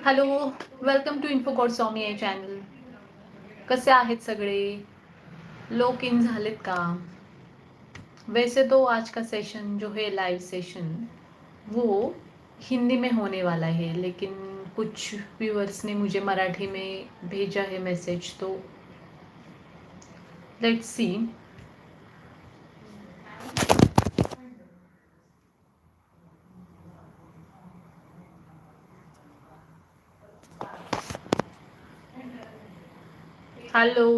Hello, welcome to इन्फोकॉड स्वामी आहे channel. कसे आहेत सगळे? लोक इन झालेत का? वैसे तो आज का सेशन जो है लाइव सेशन वो हिंदी में होने वाला है, लेकिन कुछ व्यूअर्स ने मुझे मराठी में भेजा है मैसेज, तो लेट्स सी. हेलो.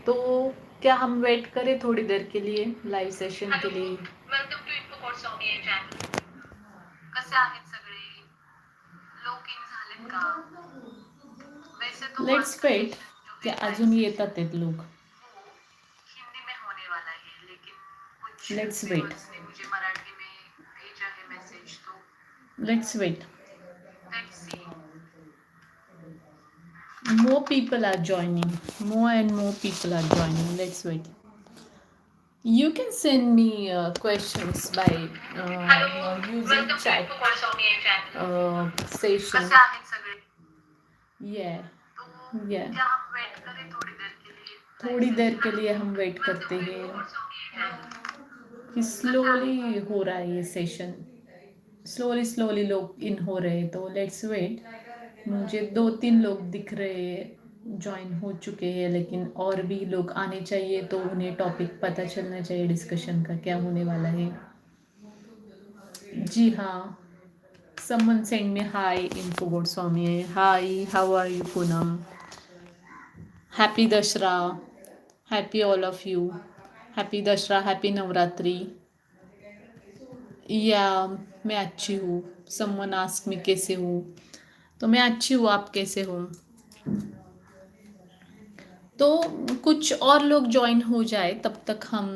तो क्या हम वेट करें थोड़ी देर के लिए लाइव सेशन के लिए? वेलकम टू इन्फोकॉड स्वामी आहे चॅनल. कसे आहेत सगळे? लोक इन झालेत का? वैसे तो लेट्स वेट. क्या अजून येतात आहेत लोक? हिंदी में होने वाला है, लेकिन कुछ लेट्स वेट ने मुझे मराठी में भेजा है मैसेज, तो let's wait. Let's see. More people are joining. More and more people are joining. Let's wait. You can send me questions by using chat session. Yeah. Yeah. थोड़ी देर के लिए हम वेट करते हैं कि स्लोली हो रहा है ये सेशन. स्लोली स्लोली लोग इन हो रहे हैं, तो लेट्स वेट. मुझे 2-3 लोग दिख रहे हैं ज्वाइन हो चुके हैं, लेकिन और भी लोग आने चाहिए, तो उन्हें टॉपिक पता चलना चाहिए डिस्कशन का क्या होने वाला है. जी हाँ. Someone send me hi info about Swami. Hi, how are you Poonam? Happy Dashra. Happy all of you. Happy Dashra, happy Navratri. या मैं अच्छी हूँ. समवन आस्क मी कैसे हूँ, तो मैं अच्छी हूँ. आप कैसे हो? तो कुछ और लोग ज्वाइन हो जाए तब तक हम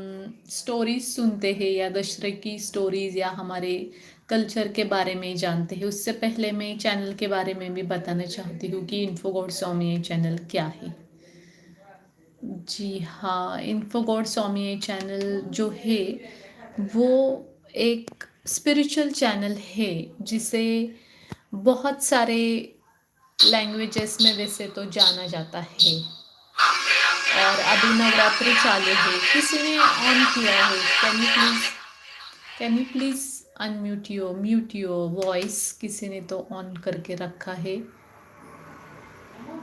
स्टोरीज सुनते हैं, या दशहरे की स्टोरीज, या हमारे कल्चर के बारे में जानते हैं. उससे पहले मैं चैनल के बारे में भी बताना चाहती हूँ कि इन्फो गॉड स्वामी चैनल क्या है. जी हाँ, इन्फो गॉड स्वामी चैनल जो है वो एक स्पिरिचुअल चैनल है जिसे बहुत सारे लैंग्वेजेस में वैसे तो जाना जाता है. और अभी नवरात्रि चालू है. किसी ने ऑन किया है? Can you please mute your voice. किसी ने तो ऑन करके रखा है.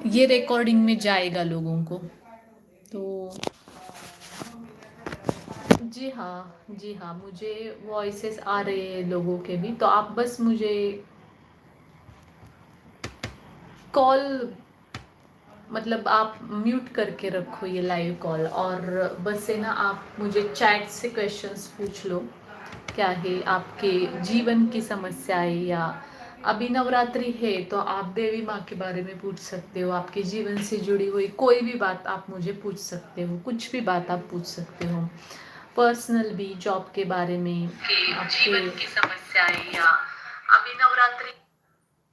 ये रिकॉर्डिंग में जाएगा लोगों को. तो जी हाँ, जी हाँ, मुझे वॉइसेस आ रहे हैं लोगों के भी. तो आप बस मुझे कॉल, मतलब आप म्यूट करके रखो ये लाइव कॉल, और बस से ना आप मुझे चैट से क्वेश्चंस पूछ लो. क्या है आपके जीवन की समस्याएं, या अभी नवरात्रि है तो आप देवी माँ के बारे में पूछ सकते हो. आपके जीवन से जुड़ी हुई कोई भी बात आप मुझे पूछ सकते हो. कुछ भी बात आप पूछ सकते हो. पर्सनल भी, जॉब के बारे में, आपके जीवन की समस्याएं, या अभी नवरात्रि.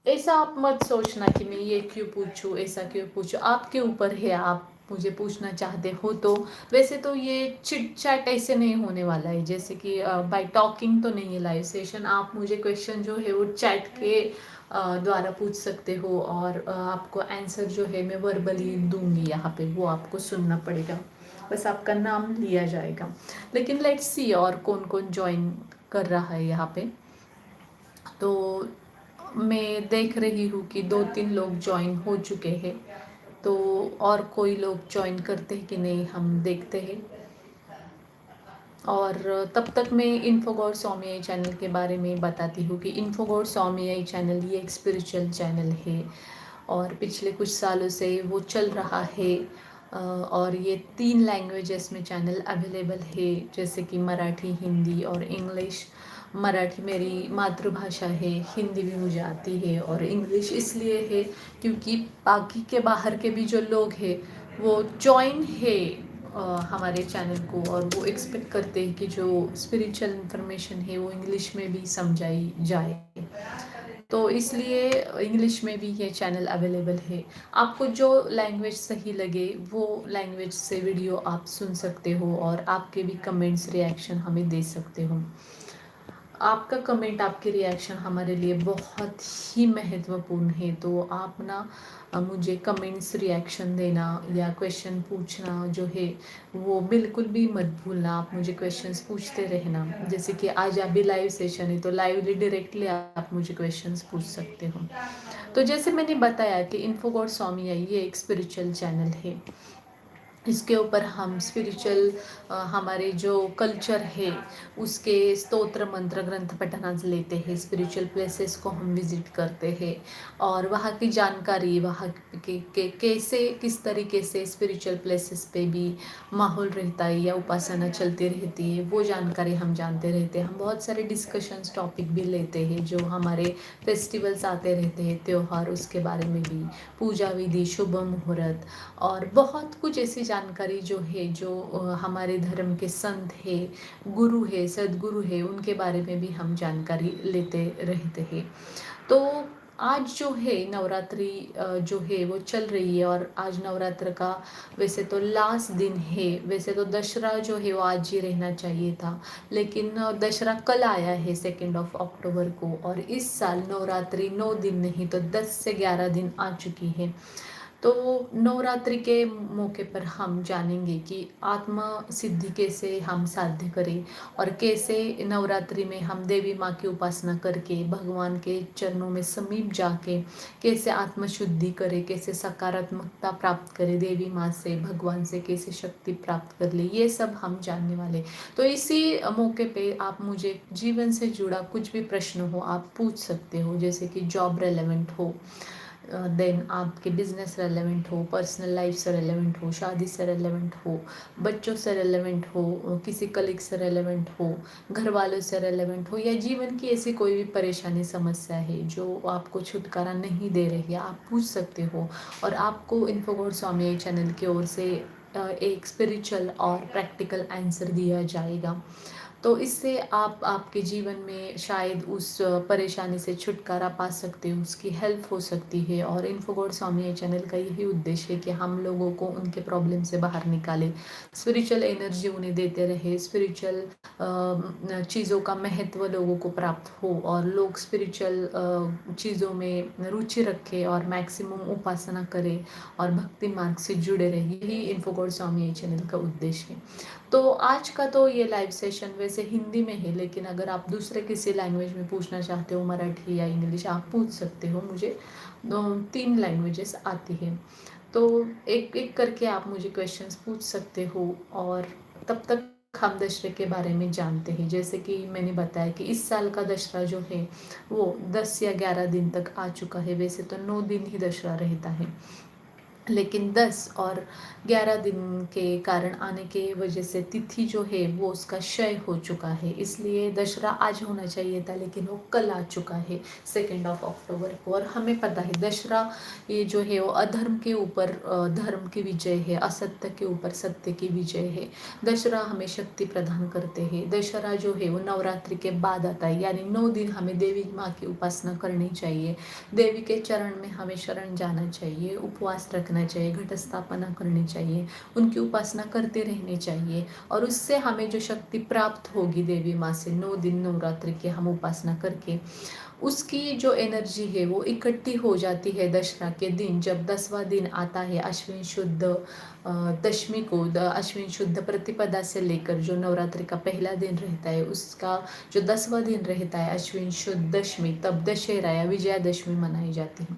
ऐसा आप मत सोचना कि मैं ये क्यों पूछूं, ऐसा क्यों पूछूं. आपके ऊपर है, आप मुझे पूछना चाहते हो तो. वैसे तो ये चिट चैट ऐसे नहीं होने वाला है, जैसे कि बाय टॉकिंग तो नहीं है लाइव सेशन. आप मुझे क्वेश्चन जो है वो चैट के द्वारा पूछ सकते हो, और आपको आंसर जो है मैं वर्बली दूंगी यहाँ पे, वो आपको सुनना पड़ेगा. बस आपका नाम लिया जाएगा. लेकिन लेट्स सी और कौन कौन ज्वाइन कर रहा है यहाँ पे. तो मैं देख रही हूँ कि 2-3 लोग ज्वाइन हो चुके हैं, तो और कोई लोग ज्वाइन करते हैं कि नहीं हम देखते हैं. और तब तक मैं इन्फो गॉड स्वामी चैनल के बारे में बताती हूँ कि इन्फो गॉड स्वामी चैनल ये एक स्पिरिचुअल चैनल है, और पिछले कुछ सालों से वो चल रहा है. और ये 3 लैंग्वेजेस में चैनल अवेलेबल है, जैसे कि मराठी, हिंदी और इंग्लिश. मराठी मेरी मातृभाषा है, हिंदी भी मुझे आती है, और इंग्लिश इसलिए है क्योंकि बाकी के बाहर के भी जो लोग हैं वो जॉइन है हमारे चैनल को, और वो एक्सपेक्ट करते हैं कि जो स्पिरिचुअल इंफॉर्मेशन है वो इंग्लिश में भी समझाई जाए. तो इसलिए इंग्लिश में भी ये चैनल अवेलेबल है. आपको जो लैंग्वेज सही लगे वो लैंग्वेज से वीडियो आप सुन सकते हो, और आपके भी कमेंट्स, रिएक्शन हमें दे सकते हो. आपका कमेंट, आपकी रिएक्शन हमारे लिए बहुत ही महत्वपूर्ण है। तो आप ना मुझे कमेंट्स, रिएक्शन देना या क्वेश्चन पूछना जो है वो बिल्कुल भी मत भूलना। आप मुझे क्वेश्चंस पूछते रहना। जैसे कि आज अभी लाइव सेशन है तो लाइवली डायरेक्टली आप मुझे क्वेश्चंस पूछ सकते हो। तो जैसे मैंने बताया कि इन्फो गॉड स्वामी ये एक स्पिरिचुअल चैनल है। इसके ऊपर हम स्पिरिचुअल हमारे जो कल्चर है उसके स्तोत्र मंत्र ग्रंथ पठनाज लेते हैं, स्पिरिचुअल प्लेसेस को हम विजिट करते हैं और वहाँ की जानकारी, वहाँ के कैसे किस तरीके से स्पिरिचुअल प्लेसेस पे भी माहौल रहता है या उपासना चलती रहती है वो जानकारी हम जानते रहते हैं। हम बहुत सारे डिस्कशंस टॉपिक भी लेते हैं, जो हमारे फेस्टिवल्स आते रहते हैं, त्यौहार, उसके बारे में भी, पूजा विधि, शुभ मुहूर्त और बहुत कुछ ऐसी जानकारी जो है, जो हमारे धर्म के संत है, गुरु है, सदगुरु है, उनके बारे में भी हम जानकारी लेते रहते हैं। तो आज जो है नवरात्रि जो है वो चल रही है और आज नवरात्र का वैसे तो लास्ट दिन है। वैसे तो दशहरा जो है वो आज ही रहना चाहिए था, लेकिन दशहरा कल आया है 2 अक्टूबर को और इस साल नवरात्रि 9 दिन नहीं तो 10 से 11 दिन आ चुकी है। तो नवरात्रि के मौके पर हम जानेंगे कि आत्म सिद्धि कैसे हम साध्य करें और कैसे नवरात्रि में हम देवी माँ की उपासना करके भगवान के चरणों में समीप जाके कैसे आत्म शुद्धि करें, कैसे सकारात्मकता प्राप्त करें देवी माँ से, भगवान से कैसे शक्ति प्राप्त कर ले, ये सब हम जानने वाले। तो इसी मौके पे आप मुझे जीवन से जुड़ा कुछ भी प्रश्न हो आप पूछ सकते हो, जैसे कि जॉब रेलेवेंट हो, देन आपके बिजनेस रेलेवेंट हो, पर्सनल लाइफ से रेलेवेंट हो, शादी से रेलेवेंट हो, बच्चों से रेलेवेंट हो, किसी कलीग से रेलेवेंट हो, घर वालों से रेलेवेंट हो, या जीवन की ऐसी कोई भी परेशानी समस्या है जो आपको छुटकारा नहीं दे रही है, आप पूछ सकते हो और आपको इन्फो गॉड स्वामी चैनल की ओर से एक स्पिरिचुअल और प्रैक्टिकल आंसर दिया जाएगा। तो इससे आप आपके जीवन में शायद उस परेशानी से छुटकारा पा सकते हो, उसकी हेल्प हो सकती है। और इन्फो गॉड स्वामी चैनल का यही उद्देश्य है कि हम लोगों को उनके प्रॉब्लम से बाहर निकाले, स्पिरिचुअल एनर्जी उन्हें देते रहे, स्पिरिचुअल चीज़ों का महत्व लोगों को प्राप्त हो और लोग स्पिरिचुअल चीज़ों में रुचि रखें और मैक्सिमम उपासना करें और भक्ति मार्ग से जुड़े रहे। यही इन्फो गॉड स्वामी चैनल का उद्देश्य है। तो आज का तो ये लाइव सेशन वैसे हिंदी में है, लेकिन अगर आप दूसरे किसी लैंग्वेज में पूछना चाहते हो, मराठी या इंग्लिश, आप पूछ सकते हो। मुझे 3 लैंग्वेजेस आती है, तो एक एक करके आप मुझे क्वेश्चंस पूछ सकते हो और तब तक हम दशहरे के बारे में जानते हैं। जैसे कि मैंने बताया कि इस साल का दशहरा जो है वो 10 या 11 दिन तक आ चुका है। वैसे तो 9 दिन ही दशहरा रहता है, लेकिन 10 और 11 दिन के कारण आने के वजह से तिथि जो है वो उसका क्षय हो चुका है, इसलिए दशहरा आज होना चाहिए था लेकिन वो कल आ चुका है 2 अक्टूबर को। और हमें पता है दशहरा ये जो है वो अधर्म के ऊपर धर्म की विजय है, असत्य के ऊपर सत्य की विजय है। दशहरा हमें शक्ति प्रदान करते हैं। दशहरा जो है वो नवरात्रि के बाद आता है, यानी 9 दिन हमें देवी माँ की उपासना करनी चाहिए, देवी के चरण में हमें शरण जाना चाहिए, उपवास रखना चाहिए, घट स्थापना करनी चाहिए, उनकी उपासना करते रहने चाहिए और उससे हमें जो शक्ति प्राप्त होगी देवी माँ से 9 दिन नवरात्रि की हम उपासना करके, उसकी जो एनर्जी है वो इकट्ठी हो जाती है दशहरा के दिन। जब 10वां दिन आता है अश्विन शुद्ध दशमी को, अश्विन शुद्ध प्रतिपदा से लेकर जो नवरात्रि का पहला दिन रहता है उसका जो 10वां दिन रहता है अश्विन शुद्ध दशमी, तब दशहरा या विजयादशमी मनाई जाती है।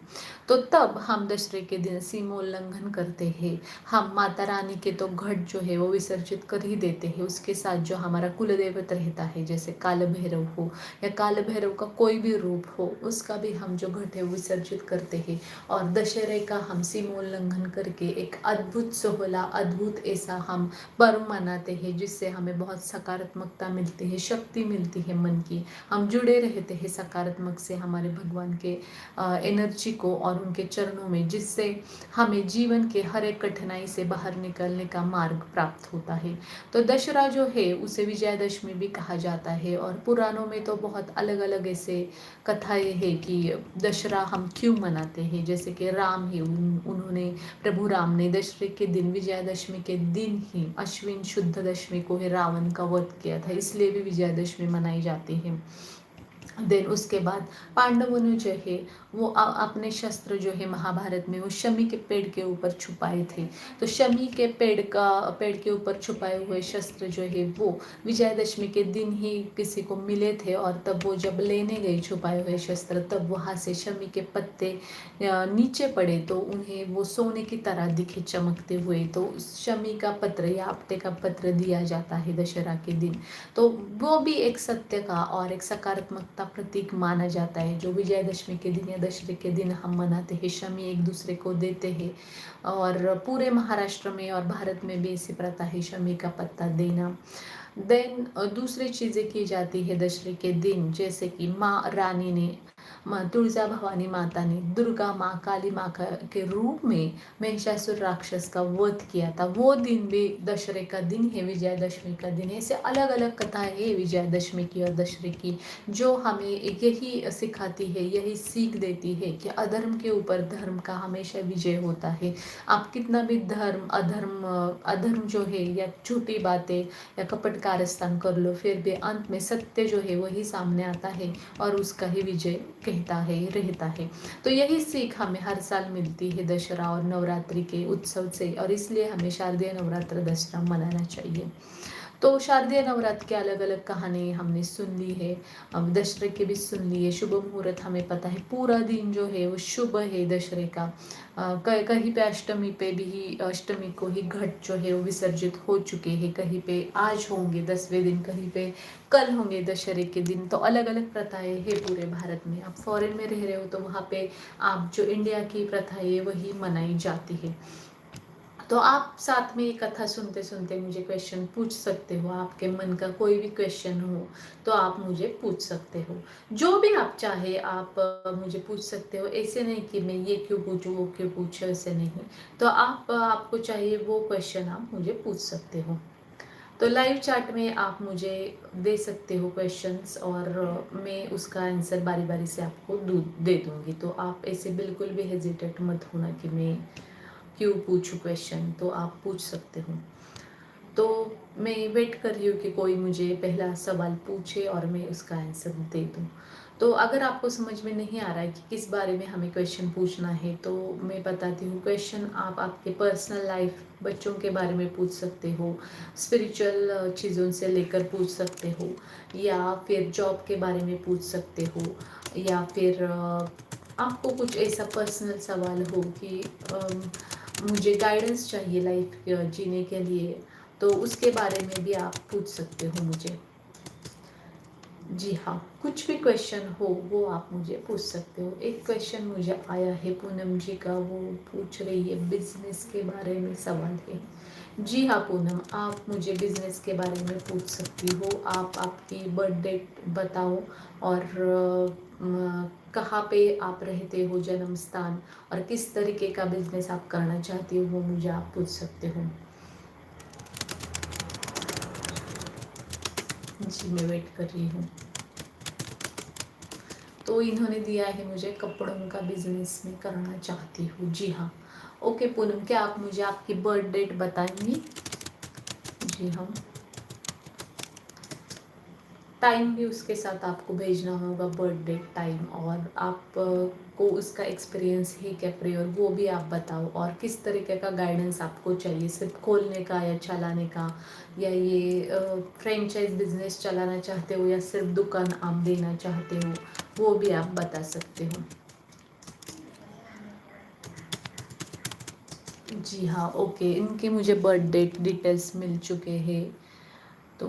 तो तब हम दशहरे के दिन सीमोल्लंघन करते हैं। हम माता रानी के तो घट जो है वो विसर्जित कर ही देते हैं, उसके साथ जो हमारा कुलदेवत रहता है जैसे काल भैरव हो या काल भैरव का कोई भी रूप हो, उसका भी हम जो घट है विसर्जित करते हैं। और दशहरे का हम सीमोल्लंघन करके एक अद्भुत सोहला, अद्भुत ऐसा हम पर्व मनाते हैं जिससे हमें बहुत सकारात्मकता मिलती है, शक्ति मिलती है मन की, हम जुड़े रहते हैं सकारात्मक से हमारे भगवान के एनर्जी को और उनके चरणों में, जिससे हमें जीवन के हर एक कठिनाई से बाहर निकलने का मार्ग प्राप्त होता है। तो दशहरा जो है उसे विजयादशमी भी कहा जाता है और पुराणों में तो बहुत अलग अलग ऐसे कथाएं हैं कि दशहरा हम क्यों मनाते हैं। जैसे कि राम है, उन्होंने प्रभु राम ने दशहरे के दिन दिन, विजयादशमी के दिन ही, अश्विन शुद्ध दशमी को ही रावण का वध किया था, इसलिए भी विजयादशमी मनाई जाती है। देन उसके बाद पांडवों ने जो है वो अपने शस्त्र जो है महाभारत में वो शमी के पेड़ के ऊपर छुपाए थे। तो शमी के पेड़ के ऊपर छुपाए हुए शस्त्र जो है वो विजयादशमी के दिन ही किसी को मिले थे, और तब वो जब लेने गए छुपाए हुए शस्त्र, तब वहाँ से शमी के पत्ते नीचे पड़े तो उन्हें वो सोने की तरह दिखे चमकते हुए। तो शमी का पत्र या आपटे का पत्र दिया जाता है दशहरा के दिन। तो वो भी एक सत्य का और एक सकारात्मकता प्रतीक माना जाता है, जो विजयदशमी के दिन या दशहरे के दिन हम मनाते हैं, शमी एक दूसरे को देते हैं। और पूरे महाराष्ट्र में और भारत में भी ऐसी प्रथा है शमी का पत्ता देना। देन दूसरी चीज़ें की जाती है दशहरे के दिन, जैसे कि माँ रानी ने, माँ तुलजा भवानी माता ने दुर्गा माँ काली माँ के रूप में महिषासुर राक्षस का वध किया था। वो दिन भी दशहरे का दिन है, विजयादशमी का दिन है। ऐसे अलग अलग कथाएं है विजयादशमी की और दशहरे की, जो हमें यही सिखाती है, यही सीख देती है कि अधर्म के ऊपर धर्म का हमेशा विजय होता है। आप कितना भी अधर्म जो है या झूठी बातें या कपट कारस्थान कर लो, फिर भी अंत में सत्य जो है वही सामने आता है और उसका ही विजय कहता है रहता है। तो यही सीख हमें हर साल मिलती है दशहरा और नवरात्रि के उत्सव से, और इसलिए हमें शारदीय नवरात्र दशहरा मनाना चाहिए। तो शारदीय नवरात्र की अलग अलग कहानी हमने सुन ली है, अब दशहरे की भी सुन ली है। शुभ मुहूर्त हमें पता है, पूरा दिन जो है वो शुभ है दशहरे का। कहीं पे अष्टमी पे भी, अष्टमी को ही घट जो है वो विसर्जित हो चुके हैं, कहीं पे आज होंगे 10वें दिन, कहीं पे कल होंगे दशहरे के दिन। तो अलग अलग प्रथाएं है पूरे भारत में। आप फॉरेन में रह रहे हो तो वहाँ पे आप जो इंडिया की प्रथाएं वही मनाई जाती है। तो आप साथ में ये कथा सुनते सुनते मुझे क्वेश्चन पूछ सकते हो, आपके मन का कोई भी क्वेश्चन हो तो आप मुझे पूछ सकते हो। जो भी आप चाहे आप मुझे पूछ सकते हो। ऐसे नहीं कि मैं ये क्यों पूछूं वो क्यों पूछूं, ऐसे नहीं। तो आपको चाहिए वो क्वेश्चन आप मुझे पूछ सकते हो। तो लाइव चैट में आप मुझे दे सकते हो क्वेश्चंस, और मैं उसका आंसर बारी बारी से आपको दे दूंगी। तो आप ऐसे बिल्कुल भी हेजिटेट मत होना कि मैं क्यों पूछूं क्वेश्चन, तो आप पूछ सकते हो। तो मैं वेट कर रही हूँ कि कोई मुझे पहला सवाल पूछे और मैं उसका आंसर दे दूँ। तो अगर आपको समझ में नहीं आ रहा है कि किस बारे में हमें क्वेश्चन पूछना है, तो मैं बताती हूँ। क्वेश्चन आप आपके पर्सनल लाइफ, बच्चों के बारे में पूछ सकते हो, स्पिरिचुअल चीज़ों से लेकर पूछ सकते हो, या फिर जॉब के बारे में पूछ सकते हो, या फिर आपको कुछ ऐसा पर्सनल सवाल हो कि मुझे गाइडेंस चाहिए लाइफ जीने के लिए, तो उसके बारे में भी आप पूछ सकते हो मुझे। जी हाँ, कुछ भी क्वेश्चन हो वो आप मुझे पूछ सकते हो। एक क्वेश्चन मुझे आया है पूनम जी का, वो पूछ रही है बिजनेस के बारे में सवाल है। जी हाँ पूनम, आप मुझे बिजनेस के बारे में पूछ सकती हो। आप आपकी बर्थ डेट बताओ, और कहाँ पे आप रहते हो, जन्म स्थान, और किस तरीके का बिजनेस आप करना चाहती हो, वो मुझे आप पूछ सकते हो। जी मैं वेट कर रही हूँ। तो इन्होंने दिया है मुझे कपड़ों का बिजनेस में करना चाहती हूँ। जी हाँ, ओके पूनम, क्या आप मुझे आपकी बर्थ डेट बताएंगी? जी हाँ, टाइम भी उसके साथ आपको भेजना होगा, बर्थ डेट टाइम, और आप को उसका एक्सपीरियंस है क्या प्रेयर, वो भी आप बताओ। और किस तरीके का गाइडेंस आपको चाहिए, सिर्फ खोलने का या चलाने का, या ये फ्रेंचाइज बिजनेस चलाना चाहते हो, या सिर्फ दुकान आप देना चाहते हो, वो भी आप बता सकते हो। जी हाँ, ओके, इनके मुझे बर्थ डेट डिटेल्स मिल चुके हैं। तो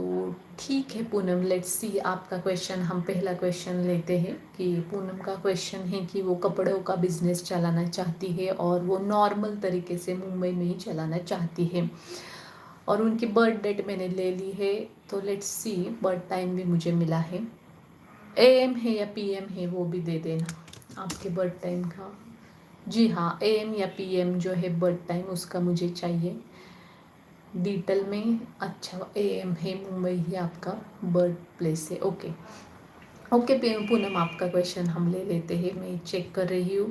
ठीक है पूनम, लेट्स सी आपका क्वेश्चन। हम पहला क्वेश्चन लेते हैं कि पूनम का क्वेश्चन है कि वो कपड़ों का बिजनेस चलाना चाहती है, और वो नॉर्मल तरीके से मुंबई में ही चलाना चाहती है, और उनकी बर्थ डेट मैंने ले ली है। तो लेट्स सी, बर्थ टाइम भी मुझे मिला है, एएम है या पीएम है वो भी दे देना आपके बर्थ टाइम का। जी हाँ, एएम या पीएम जो है बर्थ टाइम, उसका मुझे चाहिए डिटेल में। अच्छा, एएम है, मुंबई ही आपका बर्थ प्लेस है। ओके ओके पूनम, आपका क्वेश्चन हम ले लेते हैं, मैं चेक कर रही हूँ।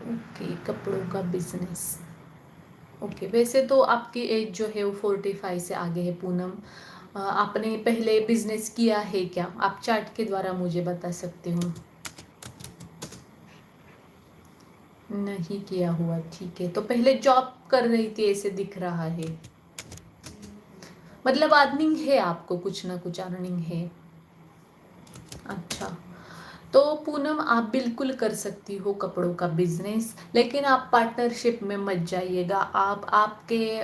ओके, कपड़ों का बिजनेस, ओके, वैसे तो आपकी एज जो है वो 45 से आगे है पूनम। आपने पहले बिजनेस किया है क्या? आप चार्ट के द्वारा मुझे बता सकते हो। नहीं किया हुआ, ठीक है। तो पहले जॉब कर रही थी ऐसे दिख रहा है, मतलब अर्निंग है, आपको कुछ ना कुछ अर्निंग है। अच्छा, तो पूनम आप बिल्कुल कर सकती हो कपड़ों का बिजनेस, लेकिन आप पार्टनरशिप में मत जाइएगा। आप आपके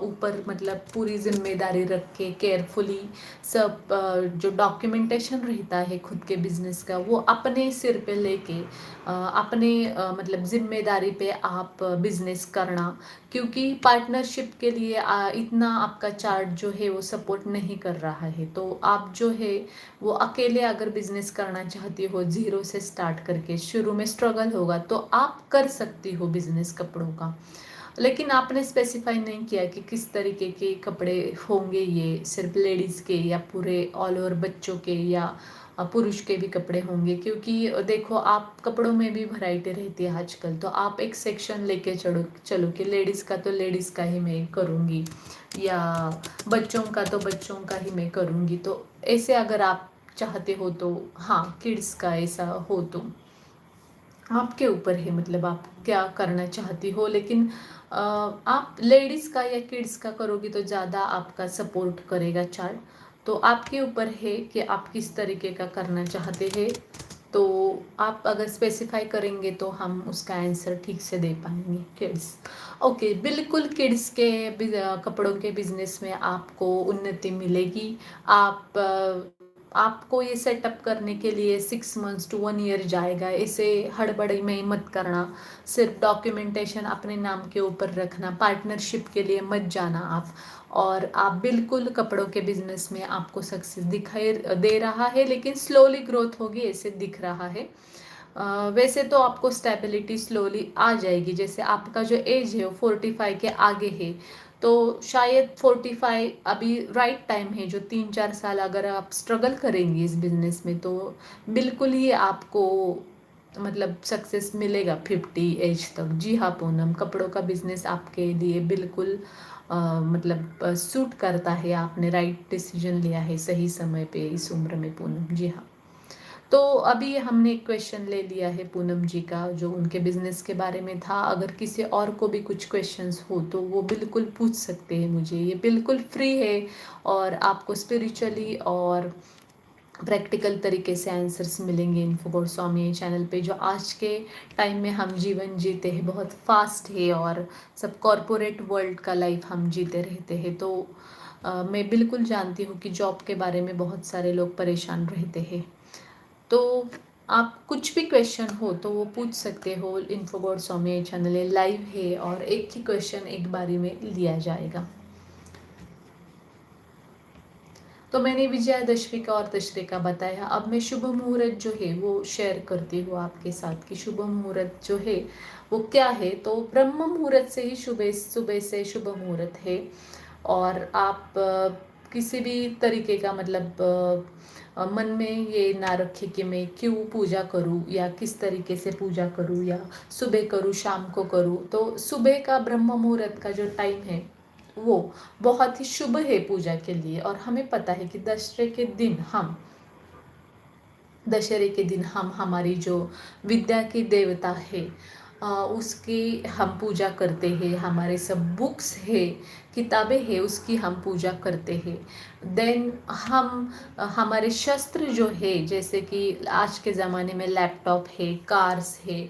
ऊपर मतलब पूरी जिम्मेदारी रख के केयरफुली सब जो डॉक्यूमेंटेशन रहता है खुद के बिजनेस का वो अपने सिर पे लेके अपने मतलब जिम्मेदारी पे आप बिजनेस करना। क्योंकि पार्टनरशिप के लिए इतना आपका चार्ट जो है वो सपोर्ट नहीं कर रहा है। तो आप जो है वो अकेले अगर बिजनेस करना चाहती हो जीरो से स्टार्ट करके, शुरू में स्ट्रगल होगा, तो आप कर सकती हो बिजनेस कपड़ों का। लेकिन आपने स्पेसिफाई नहीं किया कि किस तरीके के कपड़े होंगे, ये सिर्फ लेडीज़ के या पूरे ऑल ओवर बच्चों के या पुरुष के भी कपड़े होंगे। क्योंकि देखो आप कपड़ों में भी वैरायटी रहती है आजकल, तो आप एक सेक्शन लेके चलो चलो कि लेडीज़ का तो लेडीज़ का ही मैं करूँगी या बच्चों का तो बच्चों का ही मैं करूँगी। तो ऐसे अगर आप चाहते हो तो हाँ, किड्स का ऐसा हो तो आपके ऊपर है, मतलब आप क्या करना चाहती हो। लेकिन आप लेडीज़ का या किड्स का करोगी तो ज़्यादा आपका सपोर्ट करेगा चार्ट। तो आपके ऊपर है कि आप किस तरीके का करना चाहते हैं। तो आप अगर स्पेसिफाई करेंगे तो हम उसका आंसर ठीक से दे पाएंगे। किड्स, ओके, बिल्कुल किड्स के कपड़ों के बिजनेस में आपको उन्नति मिलेगी। आप आपको ये सेटअप करने के लिए 6 मंथ्स टू 1 ईयर जाएगा। इसे हड़बड़ी में मत करना, सिर्फ डॉक्यूमेंटेशन अपने नाम के ऊपर रखना, पार्टनरशिप के लिए मत जाना आप। और आप बिल्कुल कपड़ों के बिजनेस में आपको सक्सेस दिखाई दे रहा है, लेकिन स्लोली ग्रोथ होगी ऐसे दिख रहा है। वैसे तो आपको स्टेबिलिटी स्लोली आ जाएगी। जैसे आपका जो एज है वो 45 के आगे है, तो शायद 45 अभी राइट टाइम है। जो 3-4 साल अगर आप स्ट्रगल करेंगी इस बिजनेस में तो बिल्कुल ही आपको मतलब सक्सेस मिलेगा 50 एज तक। जी हाँ पूनम, कपड़ों का बिजनेस आपके लिए बिल्कुल मतलब सूट करता है। आपने राइट डिसीजन लिया है सही समय पे इस उम्र में पूनम। जी हाँ, तो अभी हमने एक क्वेश्चन ले लिया है पूनम जी का जो उनके बिजनेस के बारे में था। अगर किसी और को भी कुछ क्वेश्चंस हो तो वो बिल्कुल पूछ सकते हैं मुझे, ये बिल्कुल फ्री है। और आपको स्पिरिचुअली और प्रैक्टिकल तरीके से आंसर्स मिलेंगे इन्फो स्वामी चैनल पे। जो आज के टाइम में हम जीवन जीते हैं बहुत फास्ट है और सब कॉरपोरेट वर्ल्ड का लाइफ हम जीते रहते हैं। तो मैं बिल्कुल जानती हूँ कि जॉब के बारे में बहुत सारे लोग परेशान रहते हैं। तो आप कुछ भी क्वेश्चन हो तो वो पूछ सकते हो। इन्फो स्वामी चैनल है, लाइव है और एक ही क्वेश्चन एक बारी में लिया जाएगा। तो मैंने विजयादशमी का और दशहरे का बताया। अब मैं शुभ मुहूर्त जो है वो शेयर करती हूँ आपके साथ कि शुभ मुहूर्त जो है वो क्या है। तो ब्रह्म मुहूर्त से ही सुबह सुबह से शुभ मुहूर्त है। और आप किसी भी तरीके का मतलब मन में ये ना रखे कि मैं क्यों पूजा करूँ या किस तरीके से पूजा करूँ या सुबह करूँ शाम को करूँ। तो सुबह का ब्रह्म मुहूर्त का जो टाइम है वो बहुत ही शुभ है पूजा के लिए। और हमें पता है कि दशहरे के दिन हम हमारी जो विद्या की देवता है उसकी हम पूजा करते हैं। हमारे सब बुक्स है, किताबें हैं, उसकी हम पूजा करते हैं। देन हम हमारे शस्त्र जो है जैसे कि आज के ज़माने में लैपटॉप है, कार्स है,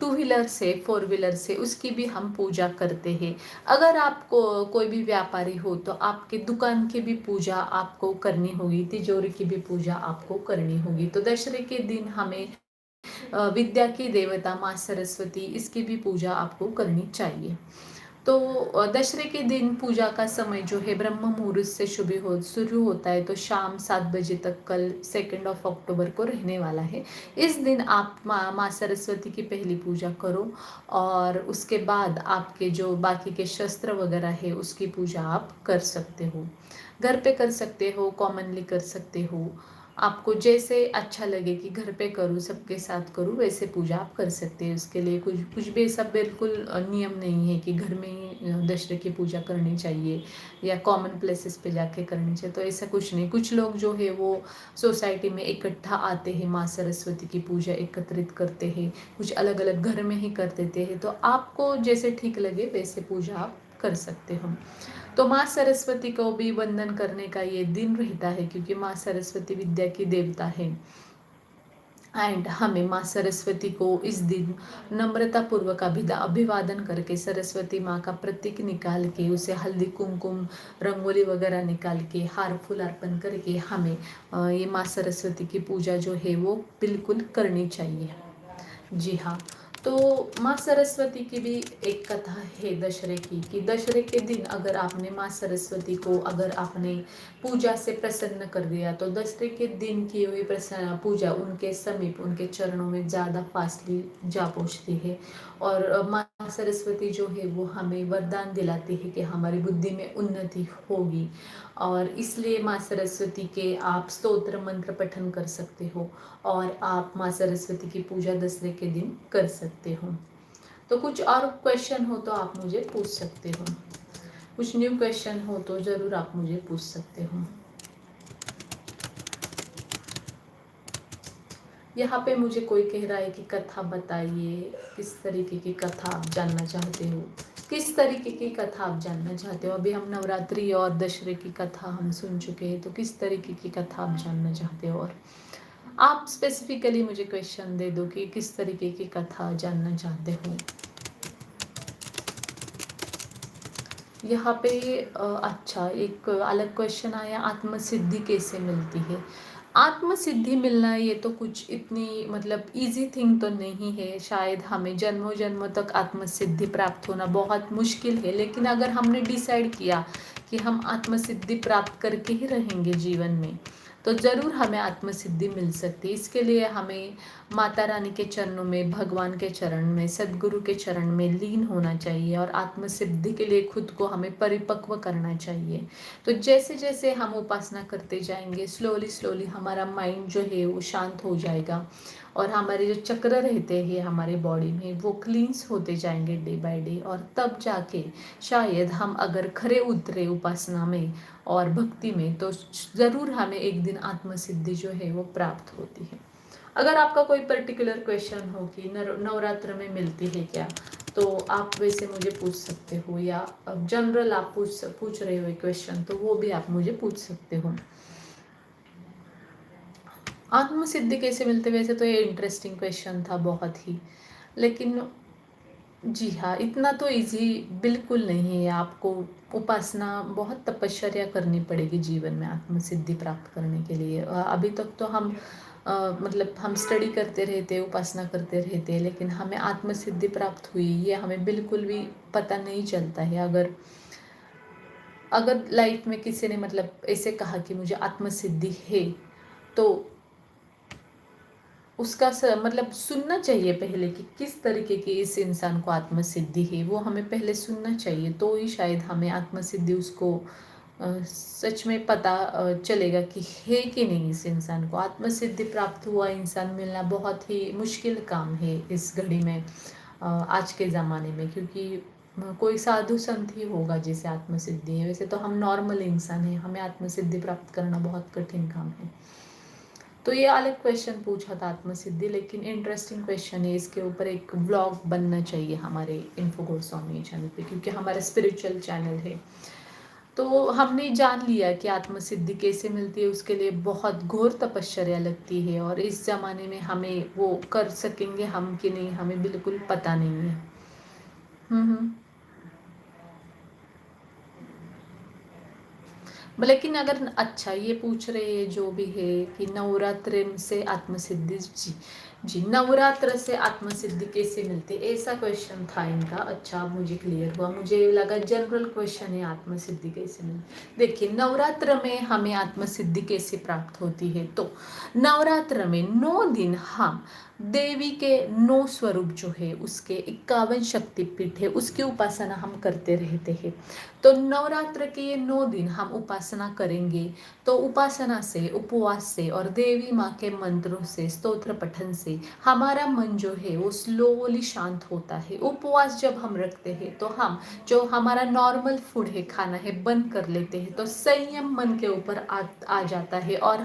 टू व्हीलर्स है, फोर व्हीलर्स है, उसकी भी हम पूजा करते हैं। अगर आपको कोई भी व्यापारी हो तो आपके दुकान की भी पूजा आपको करनी होगी, तिजोरी की भी पूजा आपको करनी होगी। तो दशहरे के दिन हमें विद्या की देवता माँ सरस्वती इसकी भी पूजा आपको करनी चाहिए। तो दशहरे के दिन पूजा का समय जो है ब्रह्म मुहूर्त से शुरू होता है। तो शाम 7 बजे तक कल 2 अक्टूबर को रहने वाला है। इस दिन आप माँ सरस्वती की पहली पूजा करो और उसके बाद आपके जो बाकी के शस्त्र वगैरह है उसकी पूजा आप कर सकते हो। घर पे कर सकते हो, कॉमनली कर सकते हो, आपको जैसे अच्छा लगे कि घर पे करूँ सबके साथ करूँ वैसे पूजा आप कर सकते हैं। उसके लिए कुछ कुछ भी ऐसा बिल्कुल नियम नहीं है कि घर में ही दशहरे की पूजा करनी चाहिए या कॉमन प्लेसेस पे जाके करनी चाहिए, तो ऐसा कुछ नहीं। कुछ लोग जो है वो सोसाइटी में इकट्ठा आते हैं, माँ सरस्वती की पूजा एकत्रित करते हैं, कुछ अलग अलग घर में ही कर देते हैं। तो आपको जैसे ठीक लगे वैसे पूजा आप कर सकते हो। तो माँ सरस्वती को भी वंदन करने का ये दिन रहता है, क्योंकि माँ सरस्वती विद्या की देवता है। एंड हमें माँ सरस्वती को इस दिन नम्रता पूर्वक अभिवादन करके, सरस्वती माँ का प्रतीक निकाल के, उसे हल्दी कुमकुम रंगोली वगैरह निकाल के, हार फूल अर्पण करके हमें ये माँ सरस्वती की पूजा जो है वो बिल्कुल करनी चाहिए। जी हाँ। तो माँ सरस्वती की भी एक कथा है दशहरे की, कि दशहरे के दिन अगर आपने माँ सरस्वती को अगर आपने पूजा से प्रसन्न कर दिया, तो दशहरे के दिन की हुई प्रसन्न पूजा उनके समीप, उनके चरणों में ज़्यादा फास्टली जा पहुँचती है। और माँ सरस्वती जो है वो हमें वरदान दिलाती है कि हमारी बुद्धि में उन्नति होगी, और इसलिए माँ सरस्वती के आप स्तोत्र मंत्र पठन कर सकते हो, और आप माँ सरस्वती की पूजा दशहरे के दिन कर सकते हो। तो कुछ और क्वेश्चन हो तो आप मुझे पूछ सकते हो, कुछ न्यू क्वेश्चन हो तो ज़रूर आप मुझे पूछ सकते हो। यहाँ पे मुझे कोई कह रहा है कि कथा बताइए, किस तरीके की कथा आप जानना चाहते हो, किस तरीके की कथा आप जानना चाहते हो। अभी हम नवरात्रि और दशहरे की कथा हम सुन चुके हैं, तो किस तरीके की कथा आप जानना चाहते हो, और आप स्पेसिफिकली मुझे क्वेश्चन दे दो कि किस तरीके की कथा जानना चाहते हो। यहाँ पे अच्छा एक अलग क्वेश्चन आया, आत्मसिद्धि कैसे मिलती है। आत्मसिद्धि मिलना ये तो कुछ इतनी मतलब इजी थिंग तो नहीं है, शायद हमें जन्मों जन्मों तक आत्मसिद्धि प्राप्त होना बहुत मुश्किल है, लेकिन अगर हमने डिसाइड किया कि हम आत्मसिद्धि प्राप्त करके ही रहेंगे जीवन में, तो ज़रूर हमें आत्मसिद्धि मिल सकती है। इसके लिए हमें माता रानी के चरणों में, भगवान के चरण में, सद्गुरु के चरण में लीन होना चाहिए, और आत्मसिद्धि के लिए खुद को हमें परिपक्व करना चाहिए। तो जैसे जैसे हम उपासना करते जाएंगे, स्लोली स्लोली हमारा माइंड जो है वो शांत हो जाएगा, और हमारे जो चक्र रहते हैं हमारे बॉडी में वो क्लींस होते जाएंगे डे बाय डे, और तब जाके शायद हम अगर खरे उतरे उपासना में और भक्ति में, तो ज़रूर हमें एक दिन आत्मसिद्धि जो है वो प्राप्त होती है। अगर आपका कोई पर्टिकुलर क्वेश्चन हो कि नवरात्र में मिलती है क्या, तो आप वैसे मुझे पूछ सकते हो, या जनरल आप पूछ रहे हो क्वेश्चन, तो वो भी आप मुझे पूछ सकते हो। आत्मसिद्धि कैसे मिलते, वैसे तो ये इंटरेस्टिंग क्वेश्चन था बहुत ही, लेकिन जी हाँ, इतना तो इजी बिल्कुल नहीं है। आपको उपासना, बहुत तपश्चर्या करनी पड़ेगी जीवन में आत्मसिद्धि प्राप्त करने के लिए। अभी तक तो हम मतलब हम स्टडी करते रहते, उपासना करते रहते, लेकिन हमें आत्मसिद्धि प्राप्त हुई ये हमें बिल्कुल भी पता नहीं चलता है। अगर लाइफ में किसी ने मतलब ऐसे कहा कि मुझे आत्मसिद्धि है, तो उसका मतलब सुनना चाहिए पहले कि किस तरीके की इस इंसान को आत्मसिद्धि है, वो हमें पहले सुनना चाहिए, तो ही शायद हमें आत्मसिद्धि उसको सच में पता चलेगा कि है कि नहीं। इस इंसान को आत्मसिद्धि प्राप्त हुआ इंसान मिलना बहुत ही मुश्किल काम है इस घड़ी में, आज के ज़माने में, क्योंकि कोई साधु संत ही होगा जिसे आत्मसिद्धि है। वैसे तो हम नॉर्मल इंसान हैं, हमें आत्मसिद्धि प्राप्त करना बहुत कठिन काम है। तो ये अलग क्वेश्चन पूछा था आत्मसिद्धि, लेकिन इंटरेस्टिंग क्वेश्चन है, इसके ऊपर एक व्लॉग बनना चाहिए हमारे इन्फो गोस्वामी चैनल पे, क्योंकि हमारा स्पिरिचुअल चैनल है। तो हमने जान लिया कि आत्मसिद्धि कैसे मिलती है, उसके लिए बहुत घोर तपश्चर्या लगती है, और इस ज़माने में हमें वो कर सकेंगे हम कि नहीं, हमें बिल्कुल पता नहीं है। हम्म। लेकिन अगर अच्छा ये पूछ रहे हैं जो भी है कि नवरात्र से आत्मसिद्धि, जी जी, नवरात्र से आत्मसिद्धि कैसे मिलती है, ऐसा क्वेश्चन था इनका। अच्छा, अब मुझे क्लियर हुआ, मुझे लगा जनरल क्वेश्चन है आत्मसिद्धि कैसे मिलती। देखिए, नवरात्र में हमें आत्मसिद्धि कैसे प्राप्त होती है, तो नवरात्र में 9 दिन हम देवी के 9 स्वरूप जो है, उसके 51 शक्तिपीठ है, उसकी उपासना हम करते रहते हैं। तो नवरात्र के ये 9 दिन हम उपासना करेंगे, तो उपासना से, उपवास से और देवी माँ के मंत्रों से, स्तोत्र पठन से से हमारा मन जो है वो स्लोली शांत होता है। उपवास जब हम रखते हैं तो हम जो हमारा नॉर्मल फूड है, खाना है, बंद कर लेते हैं, तो संयम मन के ऊपर आ जाता है और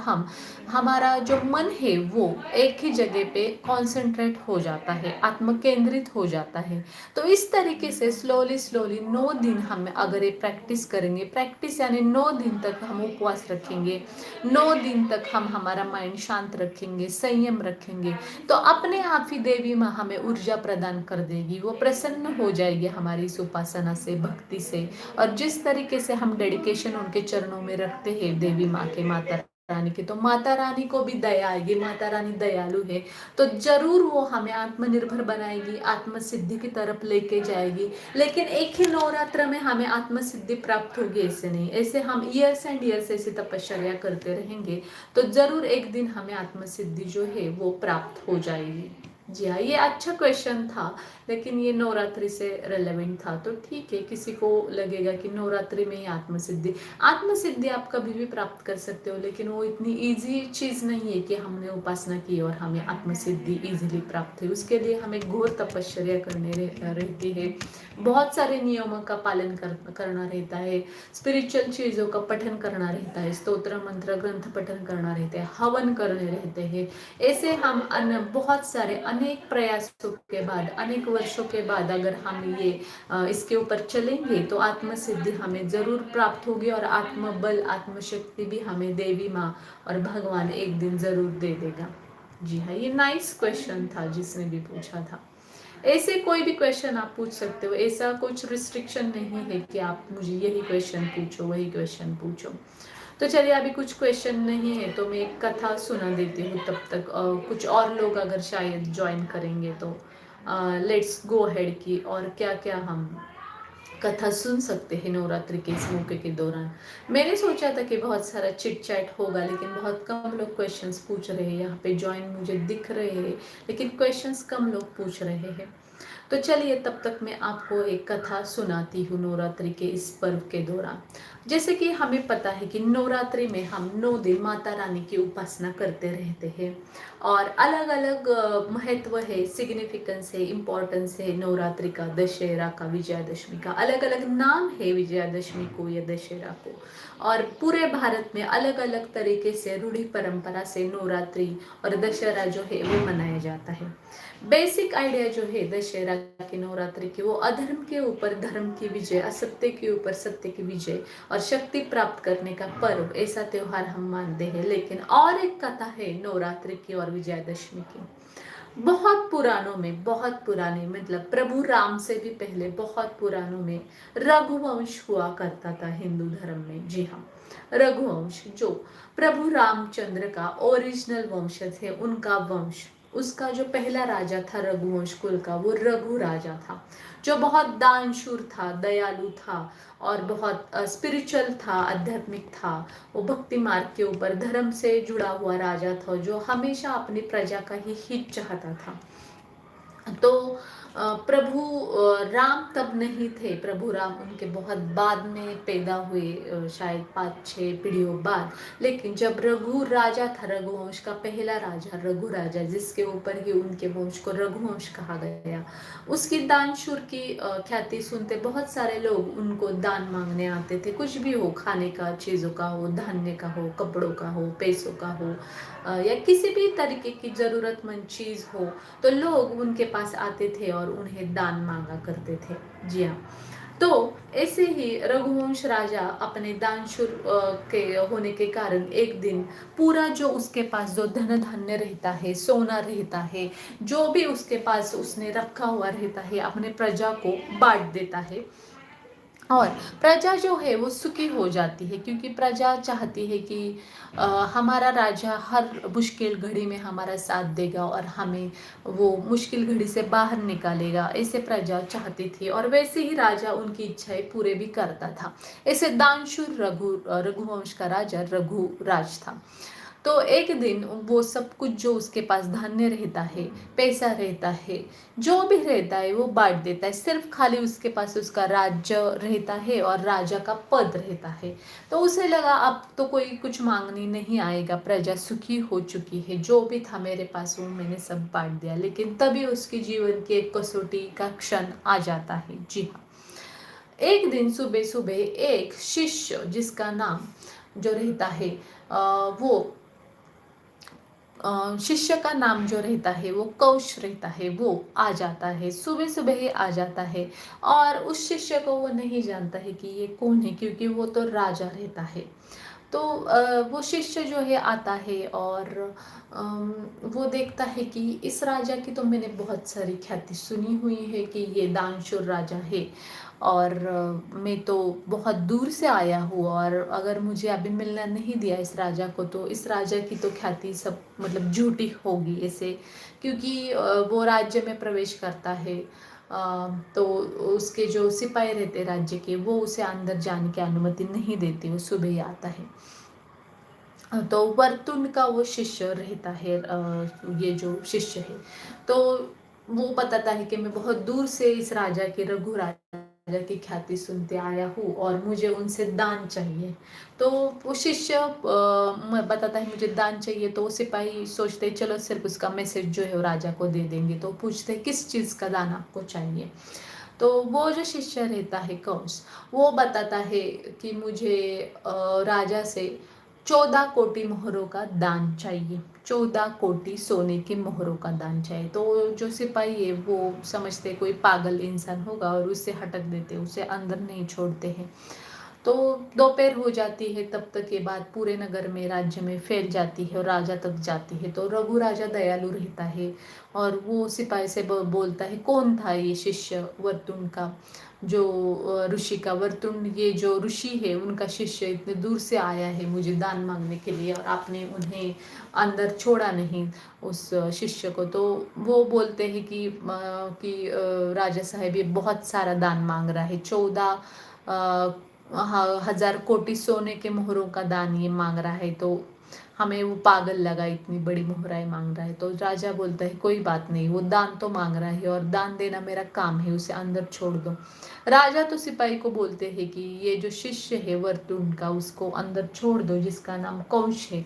हमारा जो मन है वो एक ही जगह पे कॉन्सेंट्रेट हो जाता है, आत्म केंद्रित हो जाता है। तो इस तरीके से स्लोली स्लोली 9 दिन हम अगर ये प्रैक्टिस करेंगे, प्रैक्टिस यानी 9 दिन तक हम उपवास रखेंगे, 9 दिन तक हम हमारा माइंड शांत रखेंगे, संयम रखेंगे, तो अपने आप ही देवी माँ हमें ऊर्जा प्रदान कर देगी। वो प्रसन्न हो जाएगी हमारी इस उपासना से, भक्ति से। और जिस तरीके से हम डेडिकेशन उनके चरणों में रखते हैं देवी माँ के, माता रानी के, तो माता रानी को भी दया आएगी। माता रानी दयालु है, तो जरूर वो हमें आत्मनिर्भर बनाएगी, आत्म सिद्धि की तरफ लेके जाएगी। लेकिन एक ही नवरात्र में हमें आत्म सिद्धि प्राप्त होगी ऐसे नहीं, ऐसे हम ईयर्स एंड ईयर्स ऐसी तपस्या करते रहेंगे तो जरूर एक दिन हमें आत्म सिद्धि जो है वो प्राप्त हो जाएगी। जी हाँ, ये अच्छा क्वेश्चन था, लेकिन ये नवरात्रि से रिलेवेंट था, तो ठीक है। किसी को लगेगा कि नवरात्रि में ही आत्मसिद्धि आप कभी भी प्राप्त कर सकते हो, लेकिन वो इतनी इजी चीज नहीं है कि हमने उपासना की और हमें आत्मसिद्धि इजीली प्राप्त हुई। उसके लिए हमें घोर तपस्या करने रहती है, बहुत सारे नियमों का पालन करना रहता है, स्पिरिचुअल चीजों का पठन करना रहता है, स्तोत्र मंत्र ग्रंथ पठन करना रहता है, हवन करने रहते हैं। ऐसे हम बहुत सारे अनेक प्रयासों के बाद, अनेक वर्षों के बाद अगर हम ये इसके ऊपर चलेंगे तो आत्म सिद्धि हमें जरूर प्राप्त होगी और आत्मबल, आत्मशक्ति भी हमें देवी माँ और भगवान एक दिन जरूर दे देगा। जी हाँ, ये नाइस क्वेश्चन था जिसने भी पूछा था। ऐसे कोई भी क्वेश्चन आप पूछ सकते हो, ऐसा कुछ रिस्ट्रिक्शन नहीं है कि आप मुझे यही क्वेश्चन पूछो, वही क्वेश्चन पूछो। तो चलिए, अभी कुछ क्वेश्चन नहीं है तो मैं एक कथा सुना देती हूँ, तब तक कुछ और लोग अगर शायद ज्वाइन करेंगे तो लेट्स गो अहेड की और क्या क्या हम कथा सुन सकते हैं नवरात्रि के इस मौके के दौरान। मैंने सोचा था कि बहुत सारा चिट चैट होगा, लेकिन बहुत कम लोग क्वेश्चंस पूछ रहे हैं। यहाँ पे ज्वाइन मुझे दिख रहे हैं, लेकिन क्वेश्चंस कम लोग पूछ रहे हैं। तो चलिए, तब तक मैं आपको एक कथा सुनाती हूँ नवरात्रि के इस पर्व के दौरान। जैसे कि हमें पता है कि नवरात्रि में हम 9 दिन माता रानी की उपासना करते रहते हैं और अलग अलग महत्व है, सिग्निफिकेंस है, इम्पोर्टेंस है नवरात्रि का, दशहरा का, विजयादशमी का। अलग अलग नाम है विजयादशमी को या दशहरा को, और पूरे भारत में अलग अलग तरीके से रूढ़ी परंपरा से नवरात्रि और दशहरा जो है वो मनाया जाता है। बेसिक आइडिया जो है दशहरा की, नवरात्रि की, वो अधर्म के ऊपर धर्म की विजय, असत्य के ऊपर सत्य की विजय और शक्ति प्राप्त करने का पर्व, ऐसा त्योहार हम मानते हैं। लेकिन और एक कथा है नवरात्रि की और विजयादशमी की। बहुत पुरानों में, बहुत पुराने मतलब प्रभु राम से भी पहले बहुत पुरानों में रघुवंश हुआ करता था हिंदू धर्म में। जी हाँ, रघुवंश जो प्रभु रामचंद्र का ओरिजिनल वंशज है, उनका वंश, उसका जो पहला राजा था रघुवंश कुल का, वो रघु राजा था, जो बहुत दानशूर था, दयालु था और बहुत स्पिरिचुअल था, आध्यात्मिक था। वो भक्ति मार्ग के ऊपर धर्म से जुड़ा हुआ राजा था, जो हमेशा अपनी प्रजा का ही हित चाहता था। तो प्रभु राम तब नहीं थे, प्रभु राम उनके बहुत बाद में पैदा हुए, शायद 5-6 पीढ़ियों बाद। लेकिन जब रघु राजा था, रघुवंश का पहला राजा रघु राजा, जिसके ऊपर ही उनके वंश को रघुवंश कहा गया, उसकी दानशूर की ख्याति सुनते बहुत सारे लोग उनको दान मांगने आते थे। कुछ भी हो, खाने का, चीज़ों का हो, धान्य का हो, कपड़ों का हो, पैसों का हो, या किसी भी तरीके की जरूरतमंद चीज हो, तो लोग उनके पास आते थे और उन्हें दान मांगा करते थे। जी हाँ, तो ऐसे ही रघुवंश राजा अपने दानशूर के होने के कारण एक दिन पूरा जो उसके पास जो धन धान्य रहता है, सोना रहता है, जो भी उसके पास उसने रखा हुआ रहता है, अपने प्रजा को बांट देता है और प्रजा जो है वो सुखी हो जाती है, क्योंकि प्रजा चाहती है कि हमारा राजा हर मुश्किल घड़ी में हमारा साथ देगा और हमें वो मुश्किल घड़ी से बाहर निकालेगा, ऐसे प्रजा चाहती थी। और वैसे ही राजा उनकी इच्छाएं पूरे भी करता था। ऐसे दानशूर रघुवंश का राजा रघुराज था। तो एक दिन वो सब कुछ जो उसके पास धान्य रहता है, पैसा रहता है, जो भी रहता है वो बांट देता है। सिर्फ खाली उसके पास उसका राज्य रहता है और राजा का पद रहता है। तो उसे लगा अब तो कोई कुछ मांगने नहीं आएगा, प्रजा सुखी हो चुकी है, जो भी था मेरे पास वो मैंने सब बांट दिया। लेकिन तभी उसके जीवन की एक कसौटी का क्षण आ जाता है। जी हाँ, एक दिन सुबह सुबह एक शिष्य जिसका नाम जो रहता है वो शिष्य का नाम जो रहता है वो कौश रहता है, वो आ जाता है, सुबह सुबह ही आ जाता है। और उस शिष्य को वो नहीं जानता है कि ये कौन है, क्योंकि वो तो राजा रहता है। तो वो शिष्य जो है आता है और वो देखता है कि इस राजा की तो मैंने बहुत सारी ख्याति सुनी हुई है कि ये दानशूर राजा है, और मैं तो बहुत दूर से आया हूँ, और अगर मुझे अभी मिलना नहीं दिया इस राजा को तो इस राजा की तो ख्याति सब मतलब झूठी होगी ऐसे, क्योंकि वो राज्य में प्रवेश करता है। तो उसके जो सिपाही रहते राज्य के वो उसे अंदर जाने की अनुमति नहीं देते, वो सुबह ही आता है। तो वर्तुन का वो शिष्य रहता है, ये जो शिष्य है तो वो बताता है कि मैं बहुत दूर से इस राजा के रघु राजा की ख्याति सुनते आया हूँ और मुझे उनसे दान चाहिए। तो वो शिष्य बताता है मुझे दान चाहिए। तो वो सिपाही सोचते चलो सिर्फ उसका मैसेज जो है वो राजा को दे देंगे। तो पूछते किस चीज़ का दान आपको चाहिए। तो वो जो शिष्य रहता है कंस, वो बताता है कि मुझे राजा से 14 कोटि मोहरों का दान चाहिए, 14 कोटि सोने के मोहरों का दान चाहिए। तो जो सिपाही है वो समझते कोई पागल इंसान होगा और उससे हटक देते, उसे अंदर नहीं छोड़ते हैं। तो दोपहर हो जाती है, तब तक ये बात पूरे नगर में राज्य में फैल जाती है और राजा तक जाती है। तो रघु राजा दयालु रहता है और वो सिपाही से बोलता है कौन था ये शिष्य वर्तुन का, जो ऋषि का वर्तुन, ये जो ऋषि है उनका शिष्य इतने दूर से आया है मुझे दान मांगने के लिए और आपने उन्हें अंदर छोड़ा नहीं उस शिष्य को। तो वो बोलते हैं कि राजा साहब ये बहुत सारा दान मांग रहा है, 14,000 कोटि सोने के मोहरों का दान ये मांग रहा है। तो हमें वो पागल लगा, इतनी बड़ी मोहराएं मांग रहा है। तो राजा बोलता है कोई बात नहीं, वो दान तो मांग रहा है और दान देना मेरा काम है, उसे अंदर छोड़ दो। राजा तो सिपाही को बोलते हैं कि ये जो शिष्य है वर्तुन का उसको अंदर छोड़ दो, जिसका नाम कंस है।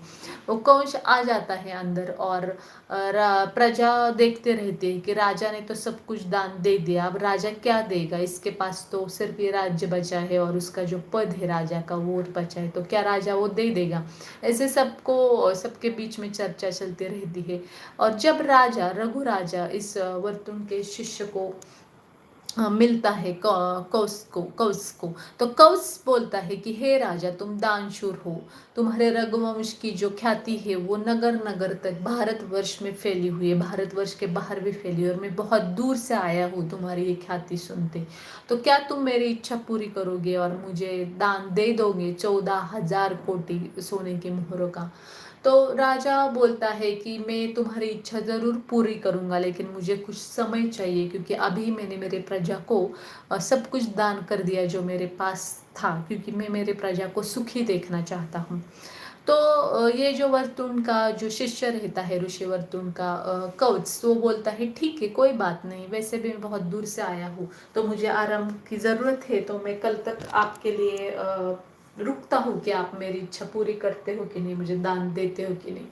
वो कंस आ जाता है अंदर और प्रजा देखते रहते हैं कि राजा ने तो सब कुछ दान दे दिया, अब राजा क्या देगा, इसके पास तो सिर्फ ये राज्य बचा है और उसका जो पद है राजा का वो बचा है, तो क्या राजा वो दे देगा। ऐसे सबको सबके बीच में चर्चा चलती रहती है। और जब राजा रघु राजा इस वर्तुन के शिष्य को मिलता है कौस को, तो कौस बोलता है कि हे राजा तुम दानशूर हो, तुम्हारे रघुवंश की जो ख्याति है वो नगर नगर तक भारतवर्ष में फैली हुई है, भारतवर्ष के बाहर भी फैली है और मैं बहुत दूर से आया हूँ तुम्हारी ये ख्याति सुनते। तो क्या तुम मेरी इच्छा पूरी करोगे और मुझे दान दे दोगे 14,000 कोटि सोने के मोहरों का। तो राजा बोलता है कि मैं तुम्हारी इच्छा जरूर पूरी करूंगा, लेकिन मुझे कुछ समय चाहिए, क्योंकि अभी मैंने मेरे प्रजा को सब कुछ दान कर दिया जो मेरे पास था, क्योंकि मैं मेरे प्रजा को सुखी देखना चाहता हूँ। तो ये जो वर्तुन का जो शिष्य रहता है ऋषि वर्तुन का कवच, वो बोलता है ठीक है कोई बात नहीं, वैसे भी मैं बहुत दूर से आया हूँ तो मुझे आराम की ज़रूरत है, तो मैं कल तक आपके लिए रुकता हूँ कि आप मेरी इच्छा पूरी करते हो कि नहीं, मुझे दान देते हो कि नहीं।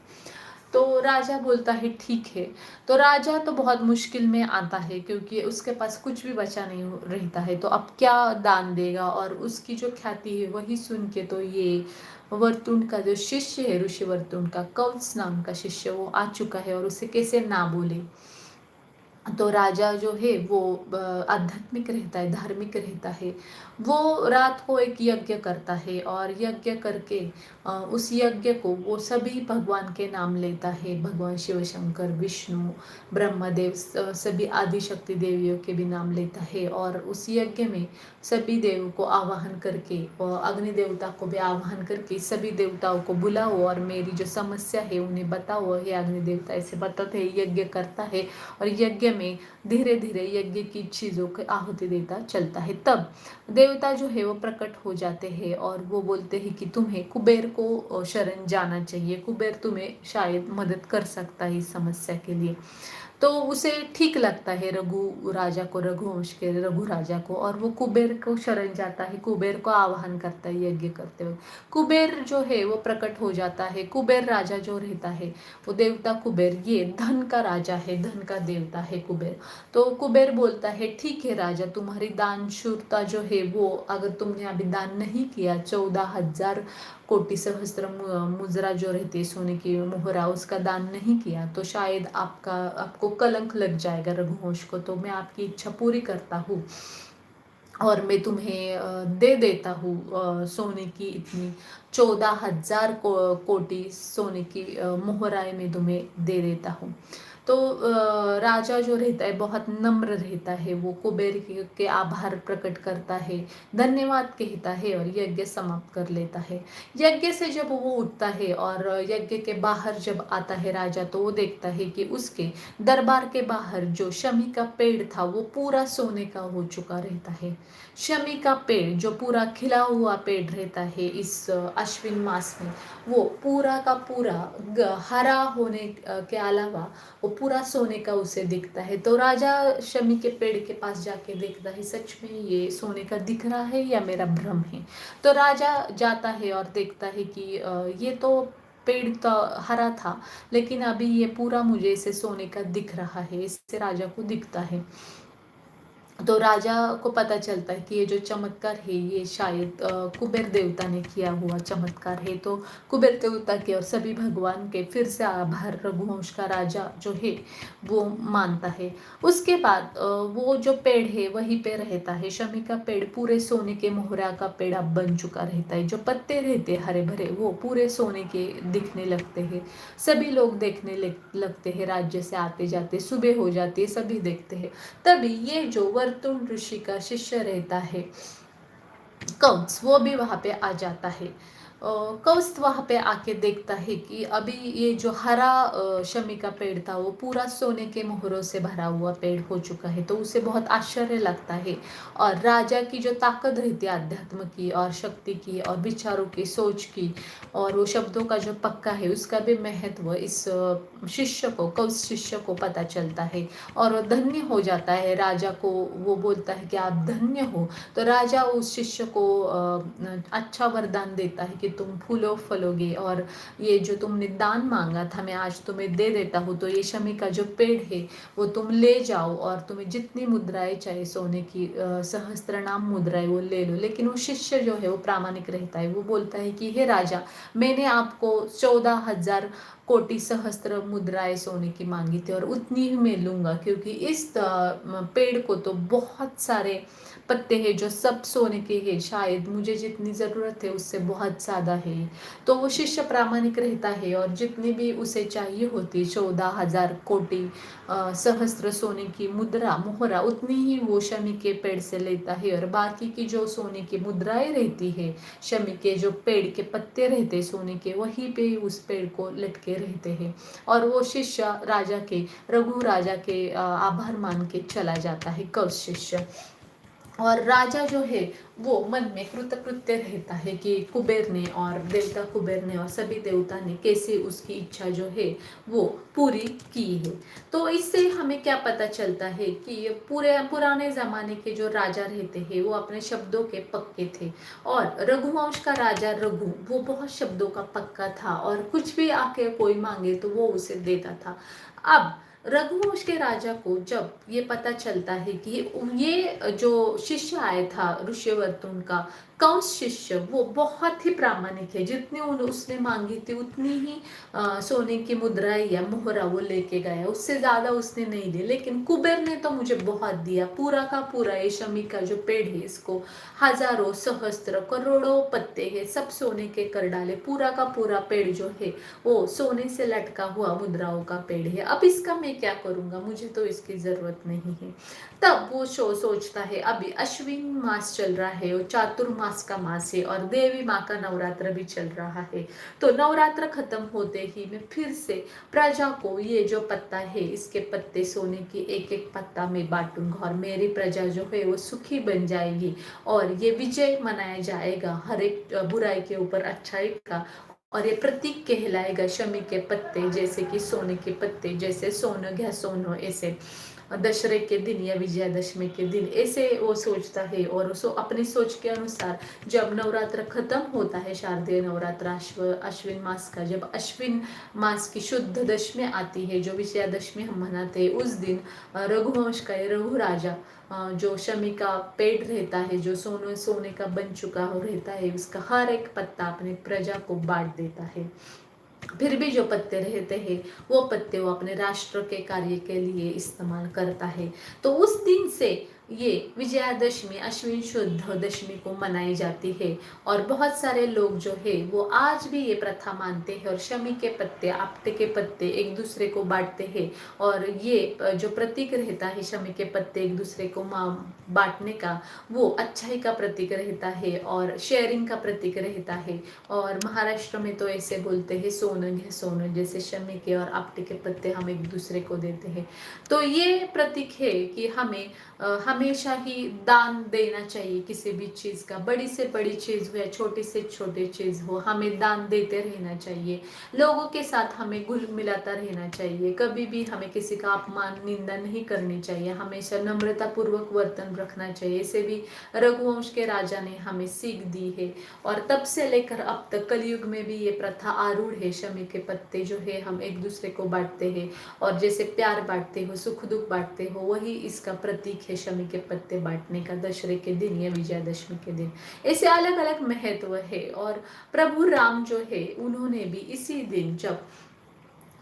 तो राजा बोलता है ठीक है। तो राजा तो बहुत मुश्किल में आता है, क्योंकि उसके पास कुछ भी बचा नहीं रहता है, तो अब क्या दान देगा। और उसकी जो ख्याति है वही सुन के तो ये वर्तुन का जो शिष्य है ऋषि वर्तुन का कवच नाम का शिष्य वो आ चुका है और उसे कैसे ना बोले। तो राजा जो है वो आध्यात्मिक रहता है, धार्मिक रहता है। वो रात को एक यज्ञ करता है और यज्ञ करके उस यज्ञ को वो सभी भगवान के नाम लेता है, भगवान शिव शंकर विष्णु ब्रह्मदेव सभी आदिशक्ति देवियों के भी नाम लेता है। और उस यज्ञ में सभी देवों को आवाहन करके और अग्नि देवता को भी आवाहन करके सभी देवताओं को बुलाओ और मेरी जो समस्या है उन्हें बताओ। हे अग्नि देवता ऐसे बताते हैं, यज्ञ करता है और यज्ञ में धीरे धीरे यज्ञ की चीज़ों की आहुति देता चलता है। तब देवता जो है वो प्रकट हो जाते हैं और वो बोलते हैं कि तुम्हें कुबेर को शरण जाना चाहिए, कुबेर तुम्हें शायद मदद कर सकता है इस समस्या के लिए। तो उसे ठीक लगता है रघु राजा को, रघुवंश के रघु राजा को, और वो कुबेर को शरण जाता है, कुबेर को आह्वान करता है यज्ञ करते हुए। कुबेर जो है वो प्रकट हो जाता है। कुबेर राजा जो रहता है वो देवता कुबेर, ये धन का राजा है, धन का देवता है कुबेर। तो कुबेर बोलता है ठीक है राजा, तुम्हारी दानशूरता जो है वो, अगर तुमने अभी दान नहीं किया 14,000 कोटि सहस्त्र मुजरा जो रहती है सोने की मोहरा, उसका दान नहीं किया तो शायद आपको कलंक लग जाएगा रघुवंश को। तो मैं आपकी इच्छा पूरी करता हूँ और मैं तुम्हें दे देता हूँ सोने की इतनी 14,000 कोटि सोने की मोहराएं मैं तुम्हें दे देता हूँ। तो राजा जो रहता है बहुत नम्र रहता है, वो कुबेर के आभार प्रकट करता है, धन्यवाद कहता है और यज्ञ समाप्त कर लेता है। यज्ञ से जब वो उठता है और यज्ञ के बाहर जब आता है राजा, तो वो देखता है कि उसके दरबार के बाहर जो शमी का पेड़ था वो पूरा सोने का हो चुका रहता है। शमी का पेड़ जो पूरा खिला हुआ पेड़ रहता है इस अश्विन मास में, वो पूरा का पूरा हरा होने के अलावा वो पूरा सोने का उसे दिखता है। तो राजा शमी के पेड़ के पास जाके देखता है सच में ये सोने का दिख रहा है या मेरा भ्रम है। तो राजा जाता है और देखता है कि ये तो पेड़ तो हरा था, लेकिन अभी ये पूरा मुझे इसे सोने का दिख रहा है, इससे राजा को दिखता है। तो राजा को पता चलता है कि ये जो चमत्कार है ये शायद कुबेर देवता ने किया हुआ चमत्कार है। तो कुबेर देवता के और सभी भगवान के फिर से आभार रघुवंश का राजा जो है वो मानता है। उसके बाद वो जो पेड़ है वहीं पे रहता है। शमी का पेड़ पूरे सोने के मोहरा का पेड़ अब बन चुका रहता है। जो पत्ते रहते हैं हरे भरे वो पूरे सोने के दिखने लगते हैं। सभी लोग देखने लगते हैं, राज्य से आते जाते, सुबह हो जाती है, सभी देखते हैं। तभी ये जो वर्तुल ऋषि का शिष्य रहता है कंस, वो भी वहां पे आ जाता है। कंस वहां पे आके देखता है कि अभी ये जो हरा शमी का पेड़ था वो पूरा सोने के मोहरों से भरा हुआ पेड़ हो चुका है। तो उसे बहुत आश्चर्य लगता है और राजा की जो ताकत रहती है अध्यात्म की और शक्ति की और विचारों की, सोच की और वो शब्दों का जो पक्का है उसका भी महत्व इस शिष्य को, कंस शिष्य को पता चलता है और वो धन्य हो जाता है। राजा को वो बोलता है कि आप धन्य हो। तो राजा उस शिष्य को अच्छा वरदान देता है कि तुम फूलो फलोगे और ये जो तुमने दान मांगा था मैं आज तुम्हें दे देता हूँ। तो ये शमी का जो पेड़ है वो तुम ले जाओ और तुम्हें जितनी मुद्राएं चाहिए सोने की सहस्त्र नाम मुद्राएं वो ले लो। लेकिन वो शिष्य जो है वो प्रामाणिक रहता है, वो बोलता है कि हे राजा, मैंने आपको 14,000 कोटि सहस्त्र मुद्राएं सोने की मांगी थी और उतनी ही मैं लूंगा, क्योंकि इस पेड़ को तो बहुत सारे पत्ते हैं जो सब सोने के हैं, शायद मुझे जितनी ज़रूरत है उससे बहुत ज़्यादा है। तो वो शिष्य प्रामाणिक रहता है और जितनी भी उसे चाहिए होती 14,000 कोटि सहस्त्र सोने की मुद्रा मोहरा उतनी ही वो शमी के पेड़ से लेता है और बाकी की जो सोने की मुद्राएं रहती है, शमी के जो पेड़ के पत्ते रहते सोने के, वहीं पे उस पेड़ को लटके रहते हैं। और वो शिष्य राजा के, रघु राजा के आभार मान के चला जाता है कंस शिष्य। और राजा जो है वो मन में कृतकृत्य रहता है कि कुबेर ने और देवता कुबेर ने और सभी देवता ने कैसे उसकी इच्छा जो है वो पूरी की है। तो इससे हमें क्या पता चलता है कि ये पुराने ज़माने के जो राजा रहते हैं वो अपने शब्दों के पक्के थे और रघुवंश का राजा रघु वो बहुत शब्दों का पक्का था और कुछ भी आके कोई मांगे तो वो उसे देता था। अब रघुवंश के राजा को जब ये पता चलता है कि ये जो शिष्य आया था ऋष्यवर्तुन का कंस शिष्य वो बहुत ही प्रामाणिक है, जितनी उसने मांगी थी उतनी ही सोने की मुद्राएं या मोहरा वो लेके गया, उससे ज्यादा उसने नहीं दी। लेकिन कुबेर ने तो मुझे बहुत दिया, पूरा का पूरा ये शमी का जो पेड़ है इसको हजारों सहस्त्र करोड़ों पत्ते है सब सोने के कर डाले, पूरा का पूरा पेड़ जो है वो सोने से लटका हुआ मुद्राओं का पेड़ है। अब इसका मैं क्या करूंगा, मुझे तो इसकी जरूरत नहीं है। तब वो सोचता है अभी अश्विन मास चल रहा है और चातुर्मास मास का मास है और देवी माँ का नवरात्र भी चल रहा है। तो नवरात्र खत्म होते ही मैं फिर से प्रजा को ये जो पत्ता है इसके पत्ते सोने की एक एक पत्ता में बांटूंगा और मेरी प्रजा जो है वो सुखी बन जाएगी और ये विजय मनाया जाएगा हर एक बुराई के ऊपर अच्छाई का। और ये प्रतीक कहलाएगा शमी के पत्ते जैसे कि सोने के पत्ते, जैसे सोनं घ्या सोनं, ऐसे दशहरे के दिन या विजयादशमी के दिन ऐसे वो सोचता है और उसको अपनी सोच के अनुसार जब नवरात्र खत्म होता है, शारदीय नवरात्र अश्विन मास का, जब अश्विन मास की शुद्ध दशमी आती है जो विजयादशमी हम मनाते हैं, उस दिन रघुवंश का रघु राजा जो शमी का पेड़ रहता है, जो सोने सोने का बन चुका हो रहता है, उसका हर एक पत्ता अपनी प्रजा को बांट देता है। फिर भी जो पत्ते रहते हैं वो पत्ते वो अपने राष्ट्र के कार्य के लिए इस्तेमाल करता है। तो उस दिन से ये विजयादशमी अश्विन शुद्ध दशमी को मनाई जाती है और बहुत सारे लोग जो है वो आज भी ये प्रथा मानते हैं और शमी के पत्ते आपटे के पत्ते एक दूसरे को बांटते हैं और ये जो प्रतीक रहता है शमी के पत्ते एक दूसरे को बांटने का, वो अच्छाई का प्रतीक रहता है और शेयरिंग का प्रतीक रहता है। और महाराष्ट्र में तो ऐसे बोलते हैं सोनं घ्या सोनं, जैसे शमी के और आपटे के पत्ते हम एक दूसरे को देते हैं। तो ये प्रतीक है कि हमें हमेशा ही दान देना चाहिए किसी भी चीज का, बड़ी से बड़ी चीज हो या छोटी से छोटी चीज हो, हमें दान देते रहना चाहिए। लोगों के साथ हमें घुल मिलाता रहना चाहिए, कभी भी हमें किसी का अपमान निंदा नहीं करनी चाहिए, हमेशा नम्रता पूर्वक वर्तन रखना चाहिए। इसे भी रघुवंश के राजा ने हमें सीख दी है और तब से लेकर अब तक कलयुग में भी ये प्रथा आरूढ़ है। शमी के पत्ते जो है हम एक दूसरे को बांटते हैं और जैसे प्यार बांटते हो, सुख दुख बांटते हो, वही इसका प्रतीक है शमी के पत्ते बांटने का दशहरे के दिन या विजयादशमी के दिन। ऐसे अलग अलग महत्व है। और प्रभु राम जो है उन्होंने भी इसी दिन जब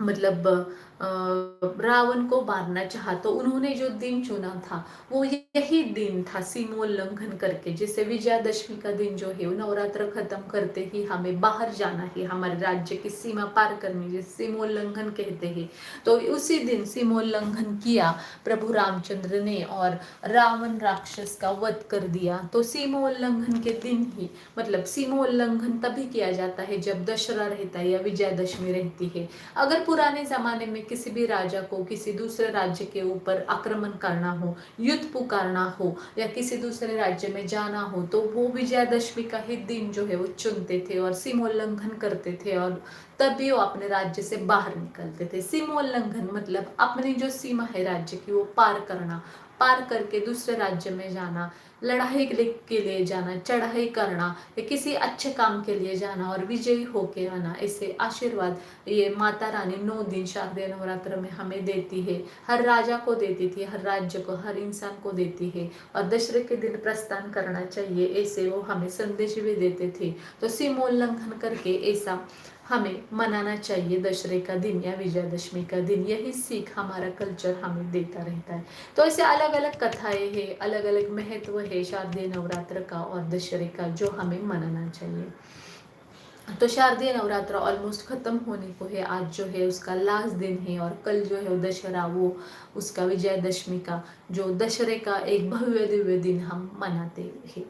मतलब रावण को मारना चाहा तो उन्होंने जो दिन चुना था वो यही दिन था सीमोल्लंघन करके। जैसे विजयादशमी का दिन जो है वो नवरात्र खत्म करते ही हमें बाहर जाना है, हमारे राज्य की सीमा पार करनी, जिसे सीमोल्लंघन कहते हैं। तो उसी दिन सीमोल्लंघन किया प्रभु रामचंद्र ने और रावण राक्षस का वध कर दिया। तो सीमोल्लंघन के दिन ही मतलब सीमोल्लंघन तभी किया जाता है जब दशहरा रहता है या विजयादशमी रहती है। अगर पुराने जमाने में किसी भी राजा को किसी दूसरे राज्य के ऊपर आक्रमण करना हो, युद्ध पुकारना हो या किसी दूसरे राज्य में जाना हो तो वो विजयादशमी का ही दिन जो है वो चुनते थे और सीमोल्लंघन करते थे और तभी वो अपने राज्य से बाहर निकलते थे। सीमोल्लंघन मतलब अपनी जो सीमा है राज्य की वो पार करना, पार करके दूसरे राज्य में जाना, लड़ाई के लिए जाना, चढ़ाई करना या किसी अच्छे काम के लिए जाना और विजयी होके आना। ऐसे आशीर्वाद ये माता रानी 9 दिन शारदीय नवरात्र में हमें देती है, हर राजा को देती थी, हर राज्य को, हर इंसान को देती है और दशहरे के दिन प्रस्थान करना चाहिए, ऐसे वो हमें संदेश भी देते थे। तो सीमोल्लंघन करके ऐसा हमें मनाना चाहिए दशहरे का दिन या विजयादशमी का दिन। यही सीख हमारा कल्चर हमें देता रहता है। तो ऐसे अलग अलग कथाएं हैं, अलग अलग महत्व है शारदीय नवरात्र का और दशहरे का जो हमें मनाना चाहिए। तो शारदीय नवरात्र ऑलमोस्ट खत्म होने को है, आज जो है उसका लास्ट दिन है और कल जो है दशहरा वो उसका विजयादशमी का जो दशहरे का एक भव्य दिव्य दिन हम मनाते हैं।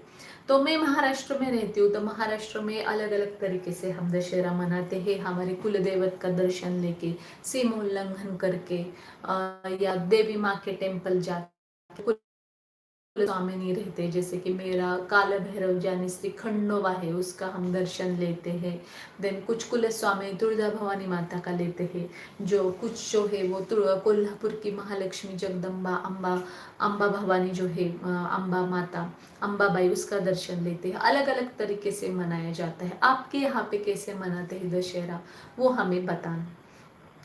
तो मैं महाराष्ट्र में रहती हूँ, तो महाराष्ट्र में अलग अलग तरीके से हम दशहरा मनाते हैं। हमारे कुल देवत का दर्शन लेके, सीमोल्लंघन करके या देवी माँ के टेम्पल जाके स्वामी नहीं रहते, जैसे कि मेरा काल भैरव यानी श्री खंडोबा है उसका हम दर्शन लेते हैं। देन कुछ कुल स्वामी दुर्गा भवानी माता का लेते हैं, जो कुछ जो है वो कोल्हापुर की महालक्ष्मी जगदम्बा अम्बा भवानी जो है अम्बा माता अम्बाबाई उसका दर्शन लेते हैं। अलग अलग तरीके से मनाया जाता है। आपके यहाँ पे कैसे मनाते हैं दशहरा वो हमें बताना।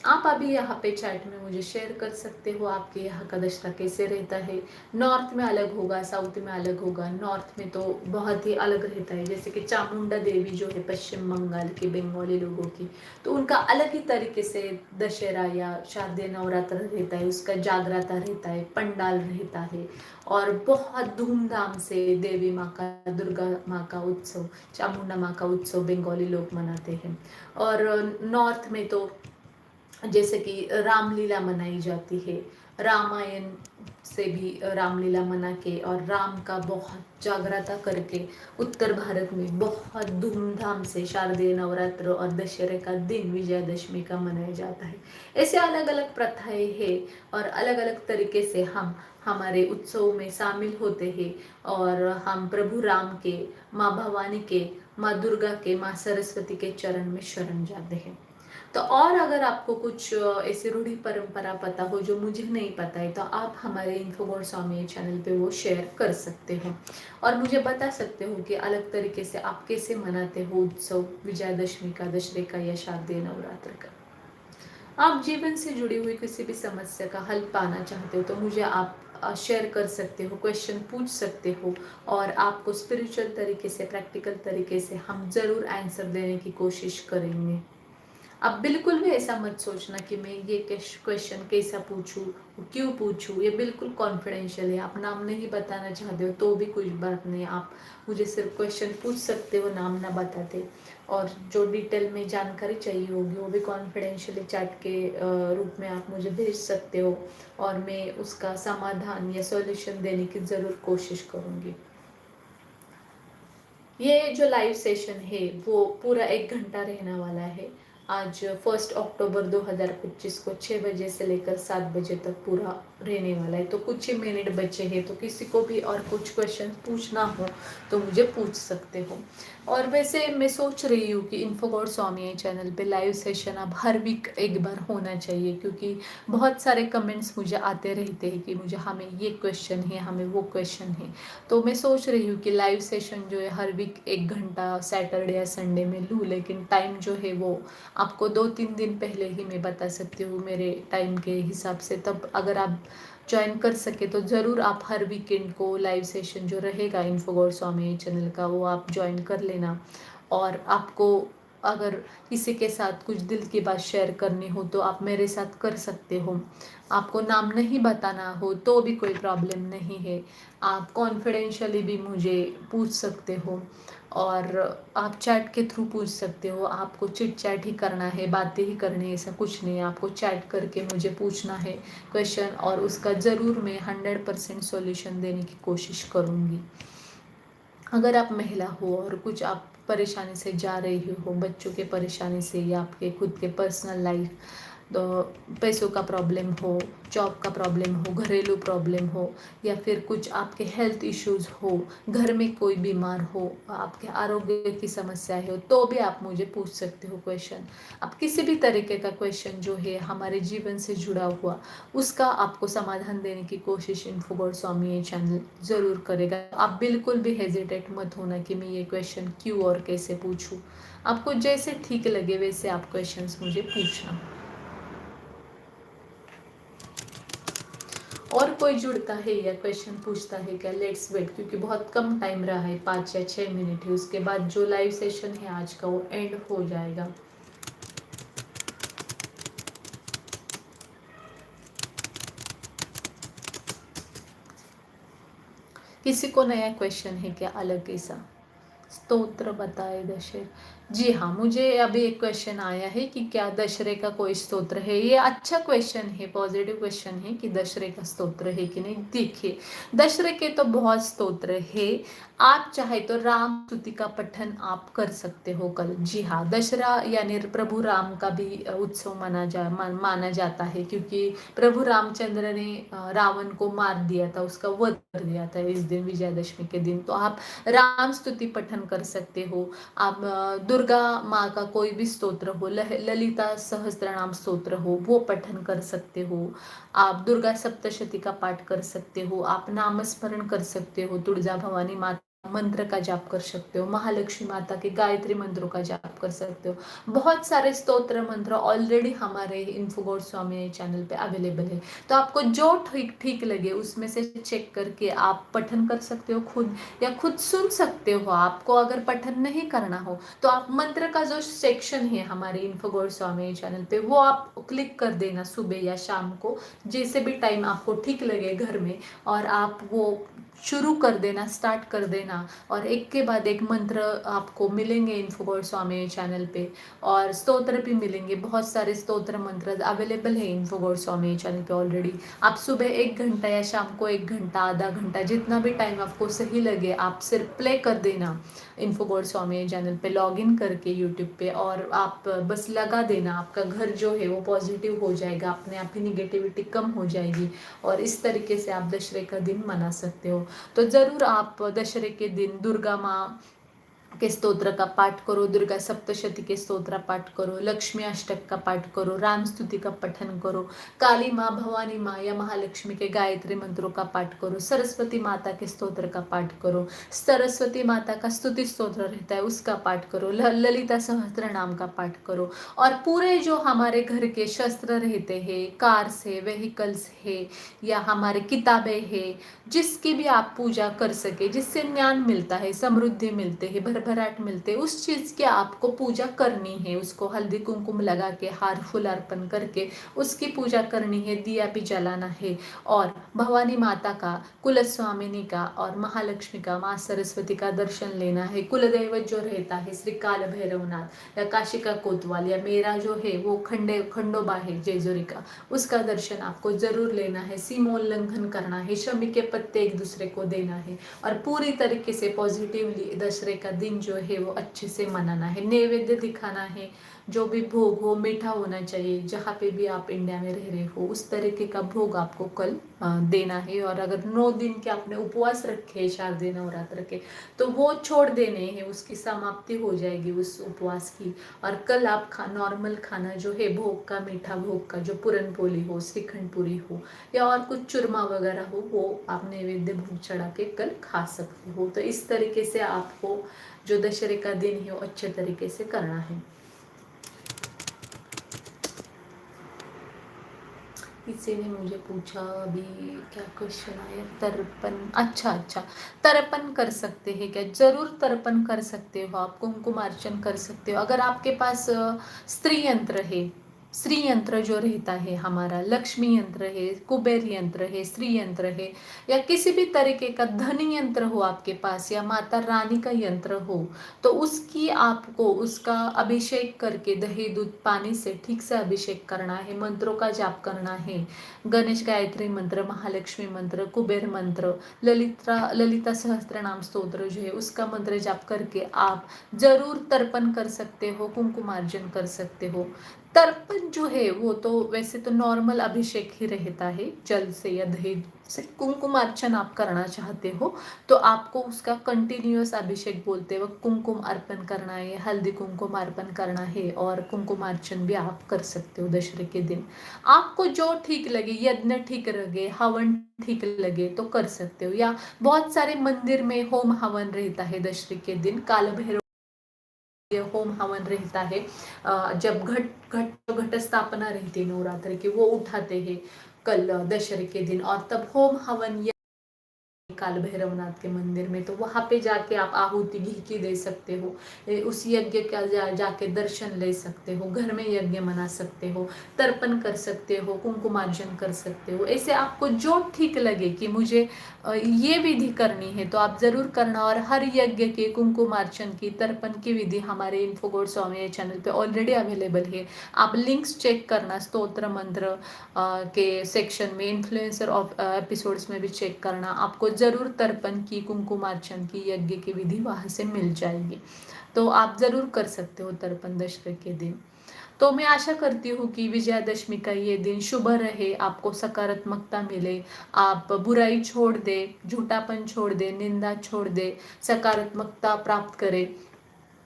आप अभी यहाँ पे चैट में मुझे शेयर कर सकते हो आपके यहाँ का दशहरा कैसे रहता है। नॉर्थ में अलग होगा, साउथ में अलग होगा। नॉर्थ में तो बहुत ही अलग रहता है, जैसे कि चामुंडा देवी जो है पश्चिम बंगाल के बंगाली लोगों की, तो उनका अलग ही तरीके से दशहरा या शारदीय नवरात्र रहता है, उसका जागराता रहता है, पंडाल रहता है और बहुत धूमधाम से देवी माँ का, दुर्गा माँ का उत्सव, चामुंडा माँ का उत्सव बंगाली लोग मनाते हैं। और नॉर्थ में तो जैसे कि रामलीला मनाई जाती है, रामायण से भी रामलीला मना के और राम का बहुत जागृता करके उत्तर भारत में बहुत धूमधाम से शारदीय नवरात्र और दशहरे का दिन विजयादशमी का मनाया जाता है। ऐसे अलग अलग प्रथाएं हैं और अलग अलग तरीके से हम हमारे उत्सव में शामिल होते हैं और हम प्रभु राम के, माँ भवानी के, माँ दुर्गा के, माँ सरस्वती के चरण में शरण जाते हैं। तो और अगर आपको कुछ ऐसी रूढ़ी परंपरा पता हो जो मुझे नहीं पता है तो आप हमारे इन्फोगॉड स्वामी चैनल पे वो शेयर कर सकते हो और मुझे बता सकते हो कि अलग तरीके से आप कैसे मनाते हो उत्सव विजयादशमी का, दशहरे का या शारदीय नवरात्र का। आप जीवन से जुड़ी हुई किसी भी समस्या का हल पाना चाहते हो तो मुझे आप शेयर कर सकते हो, क्वेश्चन पूछ सकते हो और आपको स्पिरिचुअल तरीके से, प्रैक्टिकल तरीके से हम ज़रूर आंसर देने की कोशिश करेंगे। अब बिल्कुल भी ऐसा मत सोचना कि मैं ये क्वेश्चन कैसा पूछूं, क्यों पूछूं, ये बिल्कुल कॉन्फिडेंशियल है। आप नाम नहीं बताना चाहते हो तो भी कुछ बात नहीं, आप मुझे सिर्फ क्वेश्चन पूछ सकते हो नाम ना बताते। और जो डिटेल में जानकारी चाहिए होगी वो भी कॉन्फिडेंशियली चैट के रूप में आप मुझे भेज सकते हो और मैं उसका समाधान या सॉल्यूशन देने की ज़रूर कोशिश करूँगी। ये जो लाइव सेशन है वो पूरा 1 घंटा रहने वाला है। आज 1 अक्टूबर 2025 को 6 बजे से लेकर 7 बजे तक पूरा रहने वाला है। तो कुछ ही मिनट बचे हैं, तो किसी को भी और कुछ क्वेश्चन पूछना हो तो मुझे पूछ सकते हो। और वैसे मैं सोच रही हूँ कि इन्फोगॉड स्वामी चैनल पे लाइव सेशन अब हर वीक एक बार होना चाहिए, क्योंकि बहुत सारे कमेंट्स मुझे आते रहते हैं कि मुझे हमें ये क्वेश्चन है, हमें वो क्वेश्चन है। तो मैं सोच रही हूँ कि लाइव सेशन जो है हर वीक 1 घंटा सैटरडे या संडे में लूँ, लेकिन टाइम जो है वो आपको 2-3 दिन पहले ही मैं बता सकती हूँ मेरे टाइम के हिसाब से। तब अगर आप ज्वाइन कर सके तो ज़रूर आप हर वीकेंड को लाइव सेशन जो रहेगा इन्फोगॉड स्वामी चैनल का वो आप ज्वाइन कर लेना। और आपको अगर किसी के साथ कुछ दिल की बात शेयर करनी हो तो आप मेरे साथ कर सकते हो। आपको नाम नहीं बताना हो तो भी कोई प्रॉब्लम नहीं है, आप कॉन्फिडेंशियली भी मुझे पूछ सकते हो और आप चैट के थ्रू पूछ सकते हो। आपको चिट चैट ही करना है, बातें ही करनी है, ऐसा कुछ नहीं है। आपको चैट करके मुझे पूछना है क्वेश्चन और उसका ज़रूर मैं 100% सॉल्यूशन देने की कोशिश करूँगी। अगर आप महिला हो और कुछ आप परेशानी से जा रही हो, बच्चों के परेशानी से या आपके खुद के पर्सनल लाइफ, तो पैसों का प्रॉब्लम हो, जॉब का प्रॉब्लम हो, घरेलू प्रॉब्लम हो या फिर कुछ आपके हेल्थ इश्यूज़ हो, घर में कोई बीमार हो, आपके आरोग्य की समस्या हो, तो भी आप मुझे पूछ सकते हो क्वेश्चन। आप किसी भी तरीके का क्वेश्चन जो है हमारे जीवन से जुड़ा हुआ, उसका आपको समाधान देने की कोशिश इन्फोगॉड स्वामी ये चैनल ज़रूर करेगा। आप बिल्कुल भी हेजिटेट मत होना कि मैं ये क्वेश्चन क्यों और कैसे पूछूं। आपको जैसे ठीक लगे वैसे आप क्वेश्चंस मुझे पूछना। और कोई जुड़ता है या क्वेश्चन पूछता है क्या? लेट्स वेट, क्योंकि बहुत कम टाइम रहा है, 5 या 6 मिनट है। उसके बाद जो लाइव सेशन है आज का वो एंड हो जाएगा। किसी को नया क्वेश्चन है क्या अलग कैसा? स्तोत्र बताए दशहरे। जी हाँ, मुझे अभी एक क्वेश्चन आया है कि क्या दशहरे का कोई स्तोत्र है। ये अच्छा क्वेश्चन है, पॉजिटिव क्वेश्चन है कि दशहरे का स्तोत्र है कि नहीं। देखिए, दशहरे के तो बहुत स्तोत्र है। आप चाहे तो राम स्तुति का पठन आप कर सकते हो कल। जी हाँ, दशहरा यानी प्रभु राम का भी उत्सव माना जाता है, क्योंकि प्रभु रामचंद्र ने रावण को मार दिया था, उसका वध कर दिया था इस दिन, विजयादशमी के दिन। तो आप राम स्तुति पठन कर सकते हो। आप दुर्गा माँ का कोई भी स्तोत्र हो, ललिता सहस्त्रनाम स्तोत्र हो, वो पठन कर सकते हो। आप दुर्गा सप्तशती का पाठ कर सकते हो। आप नामस्मरण कर सकते हो, तुळजा भवानी माता मंत्र का जाप कर सकते हो, महालक्ष्मी माता के गायत्री मंत्रों का जाप कर सकते हो। बहुत सारे स्तोत्र मंत्र ऑलरेडी हमारे इन्फोगॉड स्वामी चैनल पे अवेलेबल है। तो आपको जो ठीक ठीक लगे उसमें से चेक करके आप पठन कर सकते हो खुद, या खुद सुन सकते हो। आपको अगर पठन नहीं करना हो तो आप मंत्र का जो सेक्शन है हमारे इन्फोगॉड स्वामी चैनल पे वो आप क्लिक कर देना सुबह या शाम को, जैसे भी टाइम आपको ठीक लगे घर में, और आप वो शुरू कर देना, स्टार्ट कर देना, और एक के बाद एक मंत्र आपको मिलेंगे इन्फोगोड स्वामी चैनल पे, और स्तोत्र भी मिलेंगे। बहुत सारे स्तोत्र मंत्र अवेलेबल है इन्फोगोड स्वामी चैनल पे ऑलरेडी। आप सुबह 1 घंटा या शाम को 1 घंटा, आधा घंटा, जितना भी टाइम आपको सही लगे, आप सिर्फ प्ले कर देना इन्फोगोड स्वामी चैनल पे लॉग इन करके यूट्यूब पे, और आप बस लगा देना। आपका घर जो है वो पॉजिटिव हो जाएगा, अपने आप ही निगेटिविटी कम हो जाएगी, और इस तरीके से आप दशहरे का दिन मना सकते हो। तो ज़रूर आप दशहरे के दिन दुर्गा माँ के स्तोत्र का पाठ करो, दुर्गा सप्तशती के स्तोत्र पाठ करो, लक्ष्मी अष्टक का पाठ करो, राम स्तुति का पठन करो, काली माँ, भवानी माँ या महालक्ष्मी के गायत्री मंत्रों का पाठ करो, सरस्वती माता के स्तोत्र का पाठ करो, सरस्वती माता का स्तुति स्तोत्र रहता है उसका पाठ करो, ललिता सहस्त्र नाम का पाठ करो, और पूरे जो हमारे घर के शस्त्र रहते हैं, कार्स है, व्हीकल्स है, या हमारे किताबें है, जिसकी भी आप पूजा कर सके, जिससे ज्ञान मिलता है, समृद्धि मिलते है, भरभराट मिलते, उस चीज़ की आपको पूजा करनी है। उसको हल्दी कुमकुम लगा के, हार फूल अर्पण करके उसकी पूजा करनी है, दिया भी जलाना है। और भवानी माता का, कुलस्वामिनी का और महालक्ष्मी का, माँ सरस्वती का दर्शन लेना है। कुलदैवत जो रहता है श्री काल भैरवनाथ या काशी का कोतवाल, या मेरा जो है वो खंडोबा है जेजुरी का, उसका दर्शन आपको जरूर लेना है। सीमोल्लंघन करना है, शमी के पत्ते एक दूसरे को देना है, और पूरी तरीके से पॉजिटिवली दशहरे का दिन जो है वो अच्छे से मनाना है। नैवेद्य दिखाना है, जो भी भोग हो मीठा होना चाहिए। जहाँ पे भी आप इंडिया में रह रहे हो उस तरीके का भोग आपको कल देना है। और अगर 9 दिन के आपने उपवास रखे, शारदीय नवरात्र के, तो वो छोड़ देने हैं, उसकी समाप्ति हो जाएगी उस उपवास की। और कल आप नॉर्मल खाना जो है भोग का, मीठा भोग का, जो पूरन पोली हो, श्रीखंड पूरी हो, या और कुछ चूरमा वगैरह हो, वो आप नैवेद्य भोग चढ़ा के कल खा सकते हो। तो इस तरीके से आपको जो दशहरे का दिन है वो अच्छे तरीके से करना है। किसी ने मुझे पूछा अभी, क्या क्वेश्चन आया, तर्पण, अच्छा, तर्पण कर सकते हैं क्या? जरूर तर्पण कर सकते हो आप, कुमकुमार्चन कर सकते हो। अगर आपके पास स्त्री यंत्र है, श्री यंत्र जो रहता है हमारा, लक्ष्मी यंत्र है, कुबेर यंत्र है, श्री यंत्र है, या किसी भी तरीके का धन यंत्र हो आपके पास, या माता रानी का यंत्र हो, तो उसकी आपको उसका अभिषेक करके दही दूध पानी से ठीक से अभिषेक करना है, मंत्रों का जाप करना है। गणेश गायत्री मंत्र, महालक्ष्मी मंत्र, कुबेर मंत्र, ललिता सहस्त्र नाम स्तोत्र जो है उसका मंत्र जाप करके आप जरूर तर्पण कर सकते हो, कुमकुमार्जन कर सकते हो। तर्पण जो है वो तो वैसे तो नॉर्मल अभिषेक ही रहता है, जल से या दही से। कुमकुमार्चन आप करना चाहते हो तो आपको उसका कंटिन्यूअस अभिषेक बोलते वक्त कुमकुम अर्पण करना है, हल्दी कुमकुम अर्पण करना है, और कुमकुमार्चन भी आप कर सकते हो दशहरे के दिन। आपको जो ठीक लगे, यज्ञ ठीक लगे, हवन ठीक लगे तो कर सकते हो। या बहुत सारे मंदिर में होम हवन रहता है दशहरे के दिन, काल भैरव होम हवन रहता है। जब घट स्थापना रहती है नवरात्र की, वो उठाते हैं कल दशहरे के दिन, और तब होम हवन काल भैरवनाथ के मंदिर में, तो वहां पे जाके आप आहुति घी की दे सकते हो, उस यज्ञ का जाके दर्शन ले सकते हो, घर में यज्ञ मना सकते हो, तर्पण कर सकते हो, कुमकुमार्जन कर सकते हो। ऐसे आपको जो ठीक लगे कि मुझे ये विधि करनी है तो आप जरूर करना। और हर यज्ञ के, कुमकुमार्चन की, तर्पण की विधि हमारे इन्फोगोड स्वामी चैनल पे ऑलरेडी अवेलेबल है। आप लिंक्स चेक करना, स्तोत्र मंत्र के सेक्शन में, इन्फ्लुएंसर ऑफ एपिसोड्स में भी चेक करना, आपको जरूर तर्पण की, कुमकुमार्चन की, यज्ञ की विधि वहां से मिल जाएगी। तो आप जरूर कर सकते हो तर्पण दशहरे के दिन। तो मैं आशा करती हूँ कि विजयादशमी का ये दिन शुभ रहे, आपको सकारात्मकता मिले, आप बुराई छोड़ दे, झूठापन छोड़ दे, निंदा छोड़ दे, सकारात्मकता प्राप्त करें।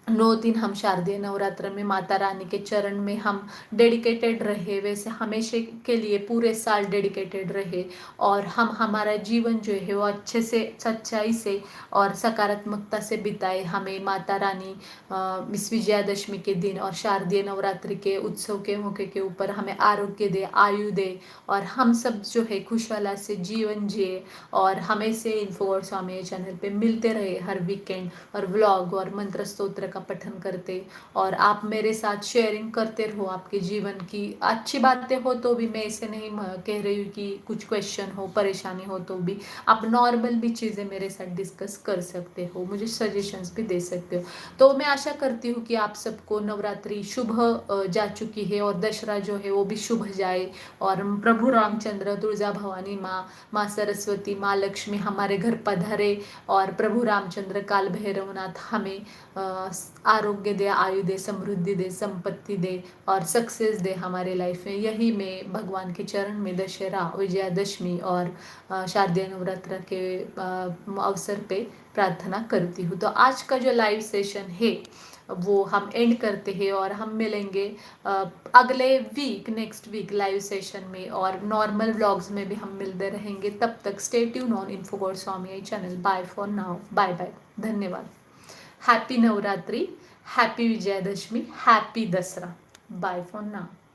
9 दिन हम शारदीय नवरात्र में माता रानी के चरण में हम डेडिकेटेड रहे, वैसे हमेशा के लिए पूरे साल डेडिकेटेड रहे, और हम हमारा जीवन जो है वो अच्छे से, सच्चाई से और सकारात्मकता से बिताए। हमें माता रानी इस विजयादशमी के दिन और शारदीय नवरात्रि के उत्सव के मौके के ऊपर हमें आरोग्य दे, आयु दे, और हम सब जो है खुशहाल से जीवन जिए, और हमें से इन्फोगोड स्वामी चैनल पे मिलते रहे हर वीकेंड, और व्लॉग और मंत्र स्तोत्र का पठन करते, और आप मेरे साथ शेयरिंग करते रहो आपके जीवन की अच्छी बातें हो तो भी, मैं ऐसे नहीं कह रही हूँ कि कुछ क्वेश्चन हो, परेशानी हो तो भी आप नॉर्मल भी चीज़ें मेरे साथ डिस्कस कर सकते हो, मुझे सजेशंस भी दे सकते हो। तो मैं आशा करती हूँ कि आप सबको नवरात्रि शुभ जा चुकी है, और दशहरा जो है वो भी शुभ जाए, और प्रभु रामचंद्र, दुर्गा भवानी माँ, माँ सरस्वती, माँ लक्ष्मी हमारे घर पधारे, और प्रभु रामचंद्र काल भैरवनाथ हमें आरोग्य दे, आयु दे, समृद्धि दे, संपत्ति दे और सक्सेस दे हमारे लाइफ में। यही मैं भगवान के चरण में दशहरा, विजयादशमी और शारदीय नवरात्र के अवसर पे प्रार्थना करती हूँ। तो आज का जो लाइव सेशन है वो हम एंड करते हैं, और हम मिलेंगे अगले week, next week live session में, और नॉर्मल व्लॉग्स में भी हम मिलते रहेंगे। तब तक stay tune on info God Swami channel. Bye for now, bye bye, धन्यवाद। Happy Navratri, happy Vijayadashami, happy Dasara. Bye for now.